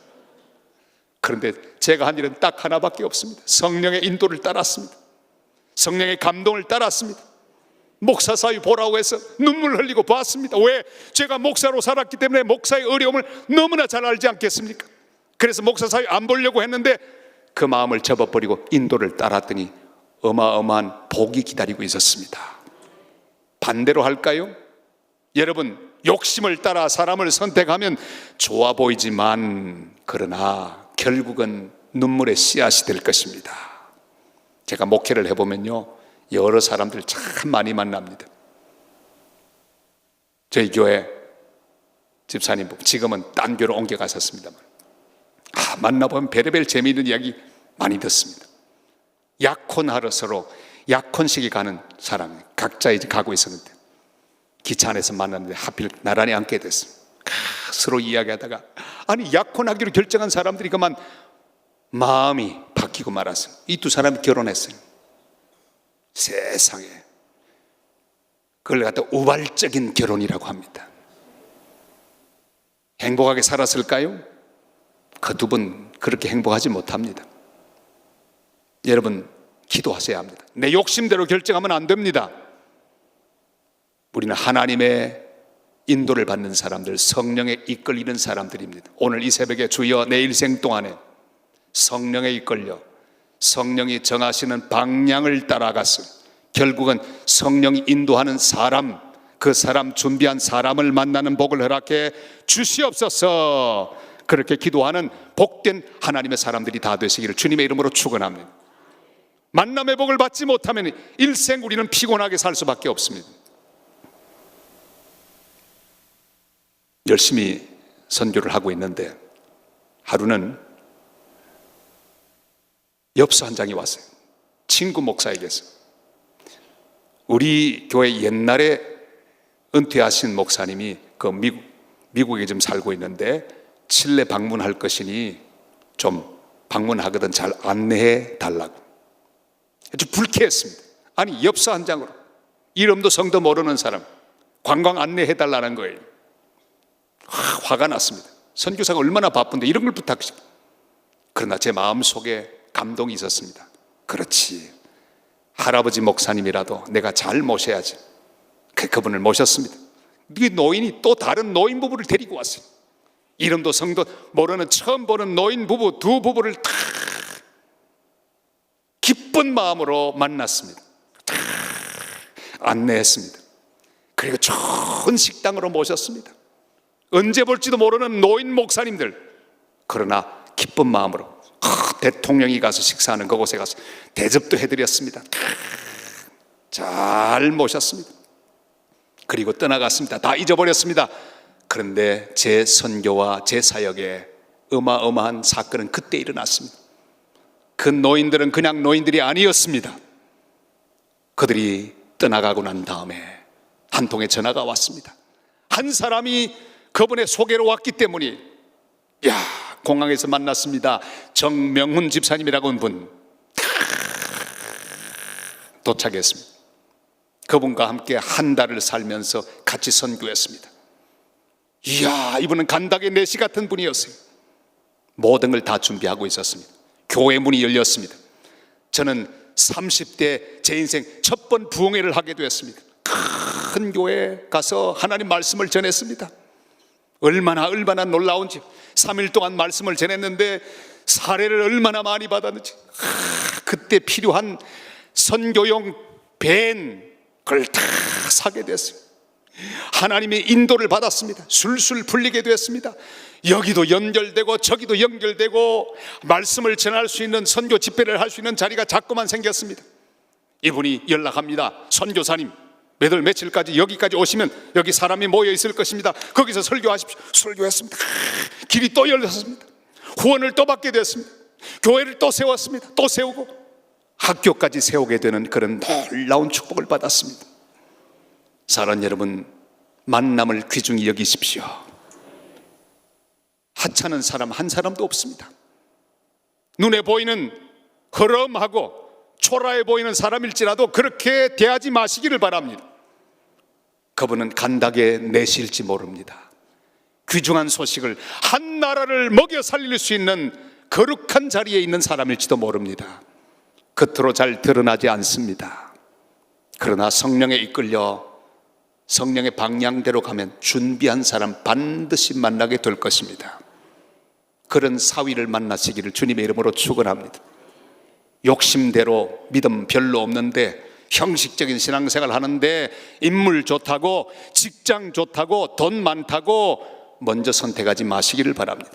그런데 제가 한 일은 딱 하나밖에 없습니다. 성령의 인도를 따랐습니다. 성령의 감동을 따랐습니다. 목사 사위 보라고 해서 눈물 흘리고 봤습니다. 왜? 제가 목사로 살았기 때문에 목사의 어려움을 너무나 잘 알지 않겠습니까? 그래서 목사 사위 안 보려고 했는데 그 마음을 접어버리고 인도를 따랐더니 어마어마한 복이 기다리고 있었습니다. 반대로 할까요? 여러분, 욕심을 따라 사람을 선택하면 좋아 보이지만 그러나 결국은 눈물의 씨앗이 될 것입니다. 제가 목회를 해보면요, 여러 사람들 참 많이 만납니다. 저희 교회 집사님, 지금은 딴 교로 옮겨가셨습니다만 만나보면 별의별 재미있는 이야기 많이 듣습니다. 약혼하러 서로 약혼식에 가는 사람, 각자 이제 가고 있었는데 기차 안에서 만났는데 하필 나란히 앉게 됐습니다. 서로 이야기하다가 아니 약혼하기로 결정한 사람들이 그만 마음이 바뀌고 말았어요. 이 두 사람이 결혼했어요. 세상에, 그걸 갖다 우발적인 결혼이라고 합니다. 행복하게 살았을까요? 그 두 분 그렇게 행복하지 못합니다. 여러분, 기도하셔야 합니다. 내 욕심대로 결정하면 안 됩니다. 우리는 하나님의 인도를 받는 사람들, 성령에 이끌리는 사람들입니다. 오늘 이 새벽에 주여 내 일생 동안에 성령에 이끌려 성령이 정하시는 방향을 따라가서 결국은 성령이 인도하는 사람, 그 사람 준비한 사람을 만나는 복을 허락해 주시옵소서. 그렇게 기도하는 복된 하나님의 사람들이 다 되시기를 주님의 이름으로 축원합니다. 만남의 복을 받지 못하면 일생 우리는 피곤하게 살 수밖에 없습니다. 열심히 선교를 하고 있는데 하루는 엽서 한 장이 왔어요. 친구 목사에게서. 우리 교회 옛날에 은퇴하신 목사님이 그 미국에 좀 살고 있는데 칠레 방문할 것이니 좀 방문하거든 잘 안내해 달라고. 아주 불쾌했습니다. 아니 엽서 한 장으로 이름도 성도 모르는 사람 관광 안내해 달라는 거예요. 화가 났습니다. 선교사가 얼마나 바쁜데 이런 걸 부탁하시고. 그러나 제 마음속에 감동이 있었습니다. 그렇지, 할아버지 목사님이라도 내가 잘 모셔야지. 그분을 모셨습니다. 이 노인이 또 다른 노인 부부를 데리고 왔어요. 이름도 성도 모르는 처음 보는 노인 부부 두 부부를 다 기쁜 마음으로 만났습니다. 다 안내했습니다. 그리고 좋은 식당으로 모셨습니다. 언제 볼지도 모르는 노인 목사님들, 그러나 기쁜 마음으로 대통령이 가서 식사하는 그곳에 가서 대접도 해드렸습니다. 잘 모셨습니다. 그리고 떠나갔습니다. 다 잊어버렸습니다. 그런데 제 선교와 제 사역에 어마어마한 사건은 그때 일어났습니다. 그 노인들은 그냥 노인들이 아니었습니다. 그들이 떠나가고 난 다음에 한 통의 전화가 왔습니다. 한 사람이 그분의 소개로 왔기 때문에, 공항에서 만났습니다. 정명훈 집사님이라고 하는 분 도착했습니다. 그분과 함께 한 달을 살면서 같이 선교했습니다. 이분은 간닥의 내시 같은 분이었어요. 모든 걸 다 준비하고 있었습니다. 교회 문이 열렸습니다. 저는 30대 제 인생 첫 번 부흥회를 하게 되었습니다. 큰 교회에 가서 하나님 말씀을 전했습니다. 얼마나 놀라운지 3일 동안 말씀을 전했는데 사례를 얼마나 많이 받았는지, 그때 필요한 선교용 밴 그걸 다 사게 됐어요. 하나님의 인도를 받았습니다. 술술 풀리게 되었습니다. 여기도 연결되고 저기도 연결되고 말씀을 전할 수 있는, 선교 집회를 할 수 있는 자리가 자꾸만 생겼습니다. 이분이 연락합니다. 선교사님, 몇 월 며칠까지 여기까지 오시면 여기 사람이 모여 있을 것입니다. 거기서 설교하십시오. 설교했습니다. 길이 또 열렸습니다. 후원을 또 받게 되었습니다. 교회를 또 세웠습니다. 또 세우고 학교까지 세우게 되는 그런 놀라운 축복을 받았습니다. 사랑하는 여러분, 만남을 귀중히 여기십시오. 하찮은 사람 한 사람도 없습니다. 눈에 보이는 허름하고 초라해 보이는 사람일지라도 그렇게 대하지 마시기를 바랍니다. 그분은 간닥에 내실지 모릅니다. 귀중한 소식을, 한 나라를 먹여 살릴 수 있는 거룩한 자리에 있는 사람일지도 모릅니다. 겉으로 잘 드러나지 않습니다. 그러나 성령에 이끌려 성령의 방향대로 가면 준비한 사람 반드시 만나게 될 것입니다. 그런 사위를 만나시기를 주님의 이름으로 축원합니다. 욕심대로 믿음 별로 없는데 형식적인 신앙생활 하는데 인물 좋다고, 직장 좋다고, 돈 많다고 먼저 선택하지 마시기를 바랍니다.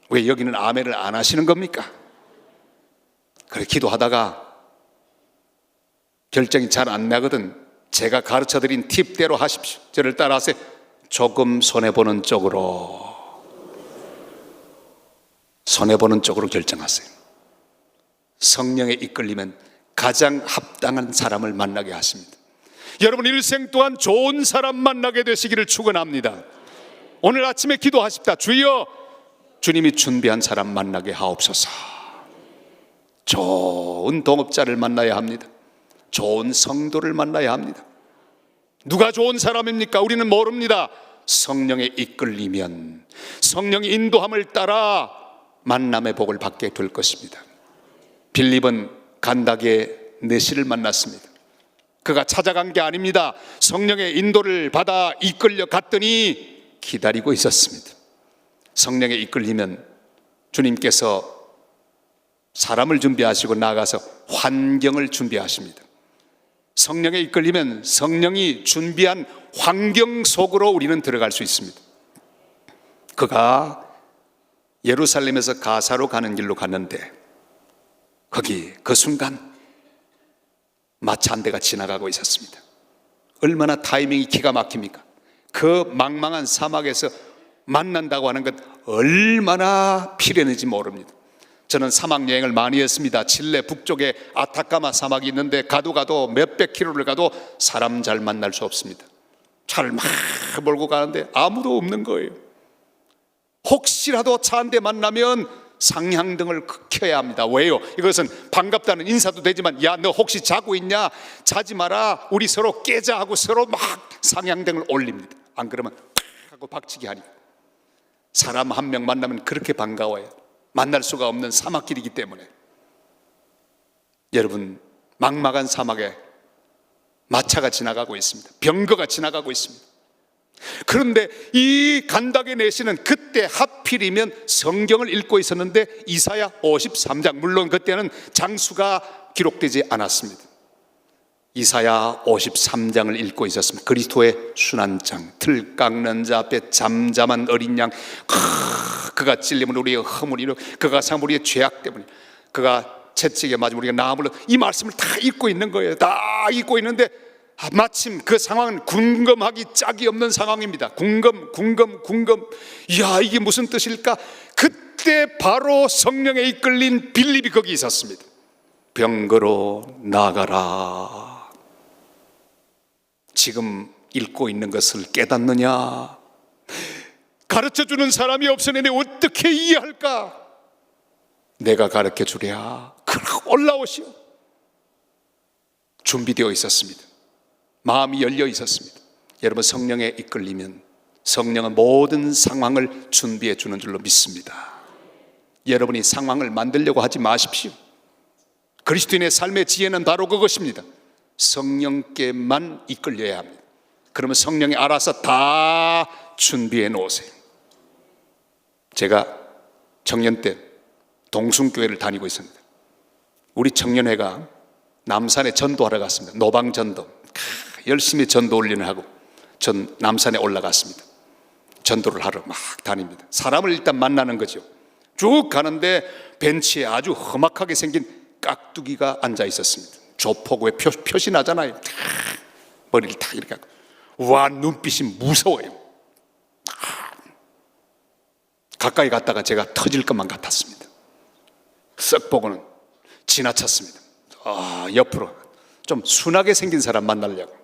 왜 여기는 아멘을 안 하시는 겁니까? 그래, 기도하다가 결정이 잘 안 나거든. 제가 가르쳐드린 팁대로 하십시오. 저를 따라하세요. 조금 손해보는 쪽으로 결정하세요. 성령에 이끌리면 가장 합당한 사람을 만나게 하십니다. 여러분 일생 동안 좋은 사람 만나게 되시기를 축원합니다. 오늘 아침에 기도하십시다. 주여, 주님이 준비한 사람 만나게 하옵소서. 좋은 동업자를 만나야 합니다. 좋은 성도를 만나야 합니다. 누가 좋은 사람입니까? 우리는 모릅니다. 성령에 이끌리면, 성령의 인도함을 따라 만남의 복을 받게 될 것입니다. 빌립은 간닥의 내시를 만났습니다. 그가 찾아간 게 아닙니다. 성령의 인도를 받아 이끌려 갔더니 기다리고 있었습니다. 성령에 이끌리면 주님께서 사람을 준비하시고 나아가서 환경을 준비하십니다. 성령에 이끌리면 성령이 준비한 환경 속으로 우리는 들어갈 수 있습니다. 그가 예루살렘에서 가사로 가는 길로 갔는데 거기 그 순간 마차 한 대가 지나가고 있었습니다. 얼마나 타이밍이 기가 막힙니까? 그 망망한 사막에서 만난다고 하는 것 얼마나 필요했는지 모릅니다. 저는 사막 여행을 많이 했습니다. 칠레 북쪽에 아타카마 사막이 있는데 가도 몇백 킬로를 가도 사람 잘 만날 수 없습니다. 차를 막 몰고 가는데 아무도 없는 거예요. 혹시라도 차 한 대 만나면 상향등을 켜야 합니다. 왜요? 이것은 반갑다는 인사도 되지만, 야, 너 혹시 자고 있냐? 자지 마라. 우리 서로 깨자 하고 서로 막 상향등을 올립니다. 안 그러면 하고 박치기 하니까. 사람 한 명 만나면 그렇게 반가워요. 만날 수가 없는 사막길이기 때문에. 여러분, 막막한 사막에 마차가 지나가고 있습니다. 병거가 지나가고 있습니다. 그런데 이 간닥의 내시는 그때 하필이면 성경을 읽고 있었는데 이사야 53장, 물론 그때는 장수가 기록되지 않았습니다. 이사야 53장을 읽고 있었습니다. 그리스도의 순환장, 틀 깎는 자 앞에 잠잠한 어린 양. 그가 찔림은 우리의 허물이요 그가 상함은 우리의 죄악 때문에 그가 채찍에 맞으면 우리가 나음을, 이 말씀을 다 읽고 있는 거예요. 다 읽고 있는데 마침 그 상황은 궁금하기 짝이 없는 상황입니다. 궁금. 이야, 이게 무슨 뜻일까? 그때 바로 성령에 이끌린 빌립이 거기 있었습니다. 병거로 나가라. 지금 읽고 있는 것을 깨닫느냐? 가르쳐주는 사람이 없으니 어떻게 이해할까? 내가 가르쳐주랴. 그러고 올라오시오. 준비되어 있었습니다. 마음이 열려 있었습니다. 여러분, 성령에 이끌리면 성령은 모든 상황을 준비해 주는 줄로 믿습니다. 여러분이 상황을 만들려고 하지 마십시오. 그리스도인의 삶의 지혜는 바로 그것입니다. 성령께만 이끌려야 합니다. 그러면 성령이 알아서 다 준비해 놓으세요. 제가 청년 때 동순교회를 다니고 있습니다. 우리 청년회가 남산에 전도하러 갔습니다. 노방전도. 열심히 전도 훈련을 하고 전 남산에 올라갔습니다. 전도를 하러 막 다닙니다. 사람을 일단 만나는 거죠. 쭉 가는데 벤치에 아주 험악하게 생긴 깍두기가 앉아 있었습니다. 조폭 왜 표시 나잖아요. 머리를 탁 이렇게 하고. 와, 눈빛이 무서워요. 가까이 갔다가 제가 터질 것만 같았습니다. 쓱 보고는 지나쳤습니다. 옆으로 좀 순하게 생긴 사람 만나려고.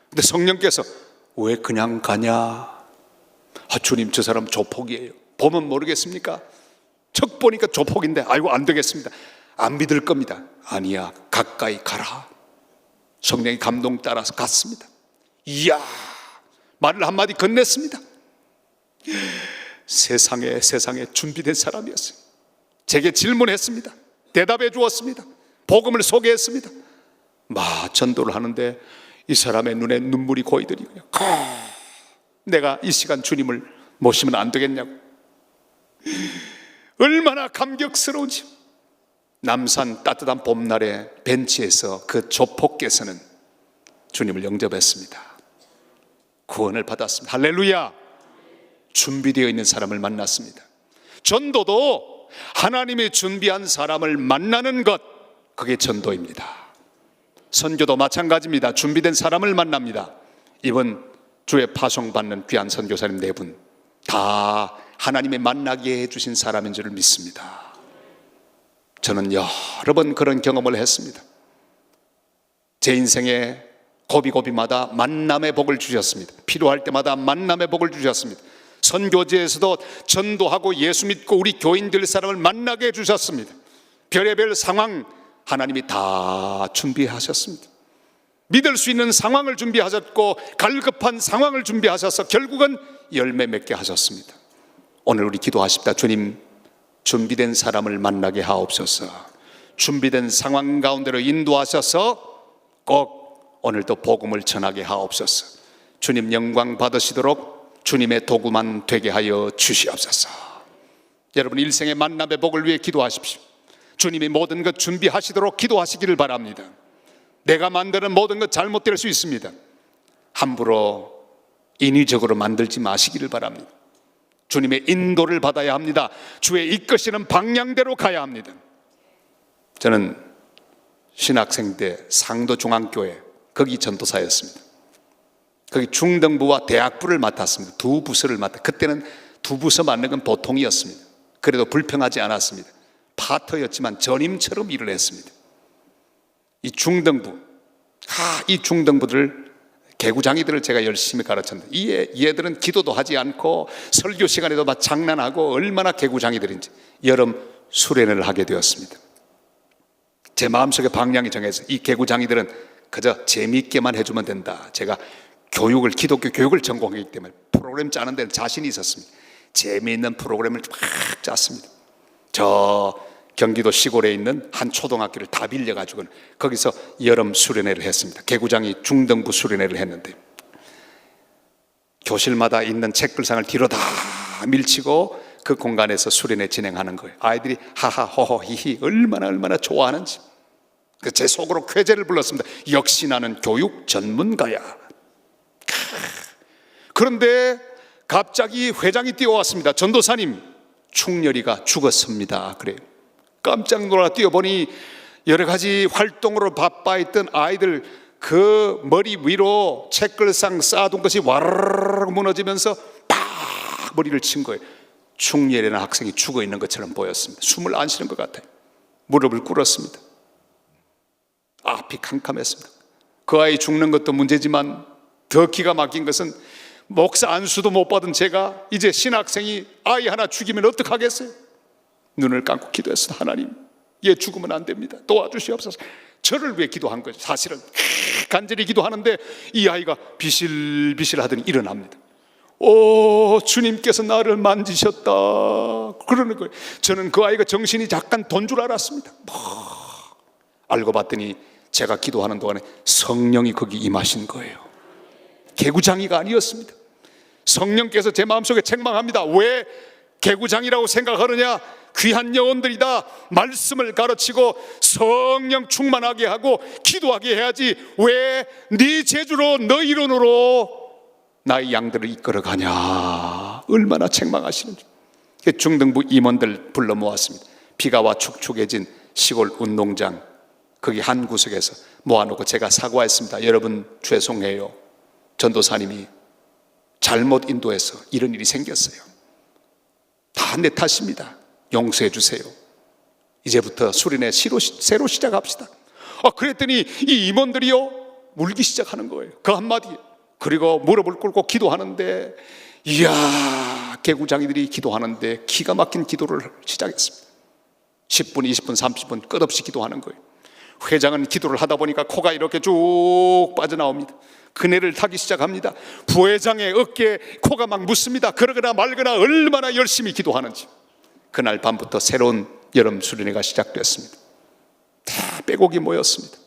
근데 성령께서 왜 그냥 가냐? 주님, 저 사람 조폭이에요. 보면 모르겠습니까? 척 보니까 조폭인데 아이고 안 되겠습니다. 안 믿을 겁니다. 아니야, 가까이 가라. 성령의 감동 따라서 갔습니다. 이야, 말을 한마디 건넸습니다. 세상에 준비된 사람이었어요. 제게 질문했습니다. 대답해 주었습니다. 복음을 소개했습니다. 전도를 하는데 이 사람의 눈에 눈물이 고이더니요. 내가 이 시간 주님을 모시면 안 되겠냐고. 얼마나 감격스러운지. 남산 따뜻한 봄날에 벤치에서 그 조폭께서는 주님을 영접했습니다. 구원을 받았습니다. 할렐루야. 준비되어 있는 사람을 만났습니다. 전도도 하나님이 준비한 사람을 만나는 것, 그게 전도입니다. 선교도 마찬가지입니다. 준비된 사람을 만납니다. 이번 주에 파송받는 귀한 선교사님 4분 다 하나님의 만나게 해주신 사람인 줄 믿습니다. 저는 여러 번 그런 경험을 했습니다. 제 인생에 고비고비마다 만남의 복을 주셨습니다. 필요할 때마다 만남의 복을 주셨습니다. 선교지에서도 전도하고 예수 믿고 우리 교인들 사람을 만나게 해주셨습니다. 별의별 상황 하나님이 다 준비하셨습니다. 믿을 수 있는 상황을 준비하셨고 갈급한 상황을 준비하셔서 결국은 열매 맺게 하셨습니다. 오늘 우리 기도하십니다. 주님, 준비된 사람을 만나게 하옵소서. 준비된 상황 가운데로 인도하셔서 꼭 오늘도 복음을 전하게 하옵소서. 주님 영광 받으시도록 주님의 도구만 되게 하여 주시옵소서. 여러분, 일생의 만남의 복을 위해 기도하십시오. 주님이 모든 것 준비하시도록 기도하시기를 바랍니다. 내가 만드는 모든 것 잘못될 수 있습니다. 함부로 인위적으로 만들지 마시기를 바랍니다. 주님의 인도를 받아야 합니다. 주의 이끄시는 방향대로 가야 합니다. 저는 신학생 때 상도중앙교회 거기 전도사였습니다. 거기 중등부와 대학부를 맡았습니다. 두 부서를 맡아. 그때는 두 부서 맡는 건 보통이었습니다. 그래도 불평하지 않았습니다. 파터였지만 전임처럼 일을 했습니다. 이 중등부, 이 중등부들 개구장이들을 제가 열심히 가르쳤는데 얘들은 기도도 하지 않고 설교 시간에도 막 장난하고 얼마나 개구장이들인지 여름 수련회를 하게 되었습니다. 제 마음속에 방향이 정해서 이 개구장이들은 그저 재미있게만 해주면 된다. 제가 기독교 교육을 전공하기 때문에 프로그램 짜는 데는 자신이 있었습니다. 재미있는 프로그램을 막 짰습니다. 저 경기도 시골에 있는 한 초등학교를 다 빌려가지고 거기서 여름 수련회를 했습니다. 개구장이 중등부 수련회를 했는데 교실마다 있는 책글상을 뒤로 다 밀치고 그 공간에서 수련회 진행하는 거예요. 아이들이 하하 호호 히히 얼마나 좋아하는지. 제 속으로 쾌재를 불렀습니다. 역시 나는 교육 전문가야. 그런데 갑자기 회장이 뛰어왔습니다. 전도사님, 충렬이가 죽었습니다. 그래요. 깜짝 놀라 뛰어보니 여러 가지 활동으로 바빠있던 아이들 그 머리 위로 책글상 쌓아둔 것이 와르르 무너지면서 팍 머리를 친 거예요. 충렬이라는 학생이 죽어 있는 것처럼 보였습니다. 숨을 안 쉬는 것 같아요. 무릎을 꿇었습니다. 앞이 캄캄했습니다. 그 아이 죽는 것도 문제지만 더 기가 막힌 것은 목사 안수도 못 받은 제가 이제 신학생이 아이 하나 죽이면 어떡하겠어요? 눈을 감고 기도했습니다. 하나님, 얘 죽으면 안 됩니다. 도와주시옵소서. 저를 위해 기도한 거죠. 사실은 간절히 기도하는데 이 아이가 비실비실 하더니 일어납니다. 오, 주님께서 나를 만지셨다 그러는 거예요. 저는 그 아이가 정신이 잠깐 돈 줄 알았습니다. 알고 봤더니 제가 기도하는 동안에 성령이 거기 임하신 거예요. 개구장이가 아니었습니다. 성령께서 제 마음속에 책망합니다. 왜 개구장이라고 생각하느냐? 귀한 영혼들이다. 말씀을 가르치고 성령 충만하게 하고 기도하게 해야지 왜 네 재주로 너희 이론으로 나의 양들을 이끌어가냐. 얼마나 책망하시는지. 중등부 임원들 불러 모았습니다. 비가 와 축축해진 시골 운동장 거기 한 구석에서 모아놓고 제가 사과했습니다. 여러분 죄송해요. 전도사님이 잘못 인도해서 이런 일이 생겼어요. 다 내 탓입니다. 용서해 주세요. 이제부터 수련회 새로 시작합시다. 그랬더니 이 임원들이요 울기 시작하는 거예요. 그 한마디에. 그리고 무릎을 꿇고 기도하는데 이야, 개구장이들이 기도하는데 기가 막힌 기도를 시작했습니다. 10분, 20분, 30분 끝없이 기도하는 거예요. 회장은 기도를 하다 보니까 코가 이렇게 쭉 빠져나옵니다. 그네를 타기 시작합니다. 부회장의 어깨에 코가 막 묻습니다. 그러거나 말거나 얼마나 열심히 기도하는지. 그날 밤부터 새로운 여름 수련회가 시작됐습니다. 다 빼곡이 모였습니다.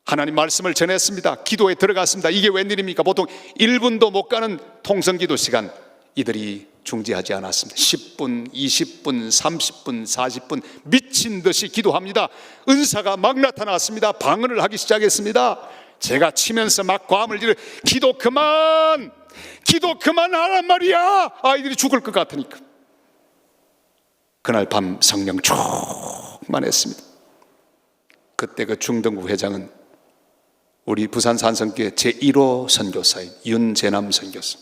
하나님 말씀을 전했습니다. 기도에 들어갔습니다. 이게 웬일입니까? 보통 1분도 못 가는 통성기도 시간 이들이 중지하지 않았습니다. 10분, 20분, 30분, 40분 미친 듯이 기도합니다. 은사가 막 나타났습니다. 방언을 하기 시작했습니다. 제가 치면서 막 과음을 지르 기도 그만하란 말이야. 아이들이 죽을 것 같으니까. 그날 밤 성령 충만했습니다. 그때 그 중등부 회장은 우리 부산 산성교회 제1호 선교사인 윤재남 선교사,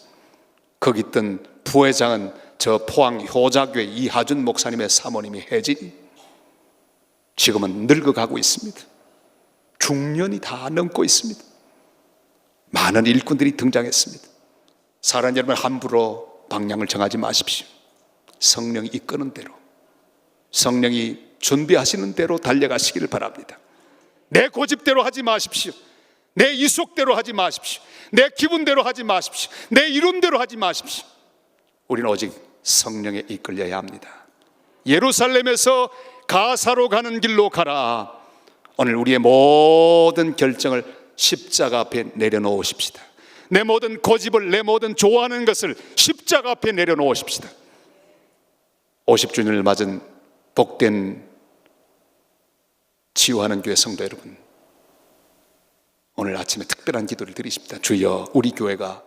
거기 있던 부회장은 저 포항 효자교회 이하준 목사님의 사모님이 혜진, 지금은 늙어가고 있습니다. 중년이 다 넘고 있습니다. 많은 일꾼들이 등장했습니다. 사랑 여러분, 함부로 방향을 정하지 마십시오. 성령이 이끄는 대로, 성령이 준비하시는 대로 달려가시기를 바랍니다. 내 고집대로 하지 마십시오. 내 이속대로 하지 마십시오. 내 기분대로 하지 마십시오. 내 이론대로 하지 마십시오. 우리는 오직 성령에 이끌려야 합니다. 예루살렘에서 가사로 가는 길로 가라. 오늘 우리의 모든 결정을 십자가 앞에 내려놓으십시다. 내 모든 고집을, 내 모든 좋아하는 것을 십자가 앞에 내려놓으십시다. 50주년을 맞은 복된 치유하는 교회 성도 여러분, 오늘 아침에 특별한 기도를 드리십니다. 주여, 우리 교회가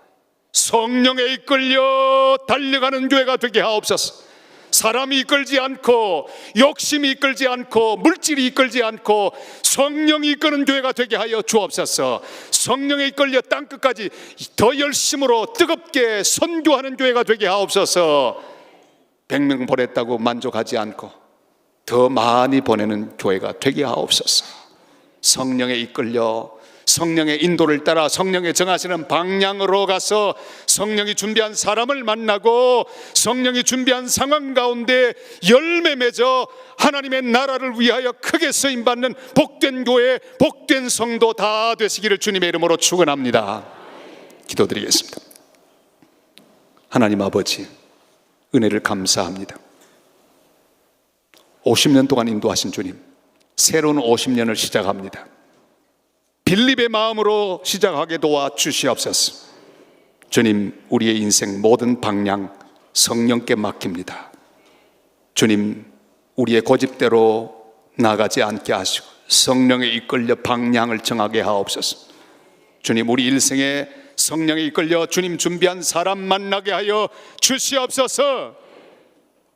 성령에 이끌려 달려가는 교회가 되게 하옵소서. 사람이 이끌지 않고 욕심이 이끌지 않고 물질이 이끌지 않고 성령이 이끄는 교회가 되게 하여 주옵소서. 성령에 이끌려 땅끝까지 더 열심으로 뜨겁게 선교하는 교회가 되게 하옵소서. 100명 보냈다고 만족하지 않고 더 많이 보내는 교회가 되게 하옵소서. 성령에 이끌려 성령의 인도를 따라 성령의 정하시는 방향으로 가서 성령이 준비한 사람을 만나고 성령이 준비한 상황 가운데 열매 맺어 하나님의 나라를 위하여 크게 쓰임받는 복된 교회, 복된 성도 다 되시기를 주님의 이름으로 축원합니다. 기도드리겠습니다. 하나님 아버지, 은혜를 감사합니다. 50년 동안 인도하신 주님, 새로운 50년을 시작합니다. 빌립의 마음으로 시작하게 도와 주시옵소서. 주님, 우리의 인생 모든 방향 성령께 맡깁니다. 주님, 우리의 고집대로 나가지 않게 하시고 성령에 이끌려 방향을 정하게 하옵소서. 주님, 우리 일생에 성령에 이끌려 주님 준비한 사람 만나게 하여 주시옵소서.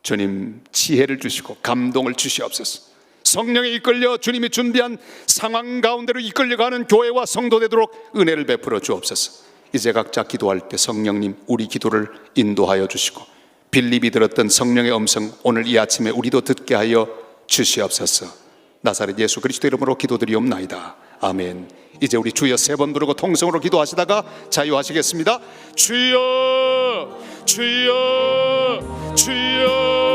주님, 지혜를 주시고 감동을 주시옵소서. 성령에 이끌려 주님이 준비한 상황 가운데로 이끌려가는 교회와 성도 되도록 은혜를 베풀어 주옵소서. 이제 각자 기도할 때 성령님 우리 기도를 인도하여 주시고 빌립이 들었던 성령의 음성 오늘 이 아침에 우리도 듣게 하여 주시옵소서. 나사렛 예수 그리스도 이름으로 기도드리옵나이다. 아멘. 이제 우리 주여 3번 부르고 통성으로 기도하시다가 자유하시겠습니다. 주여, 주여, 주여.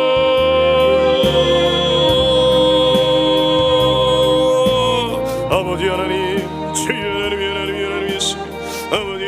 아버지 하나님, 주여 하나님, 하나님, 하나님 예수, 아버지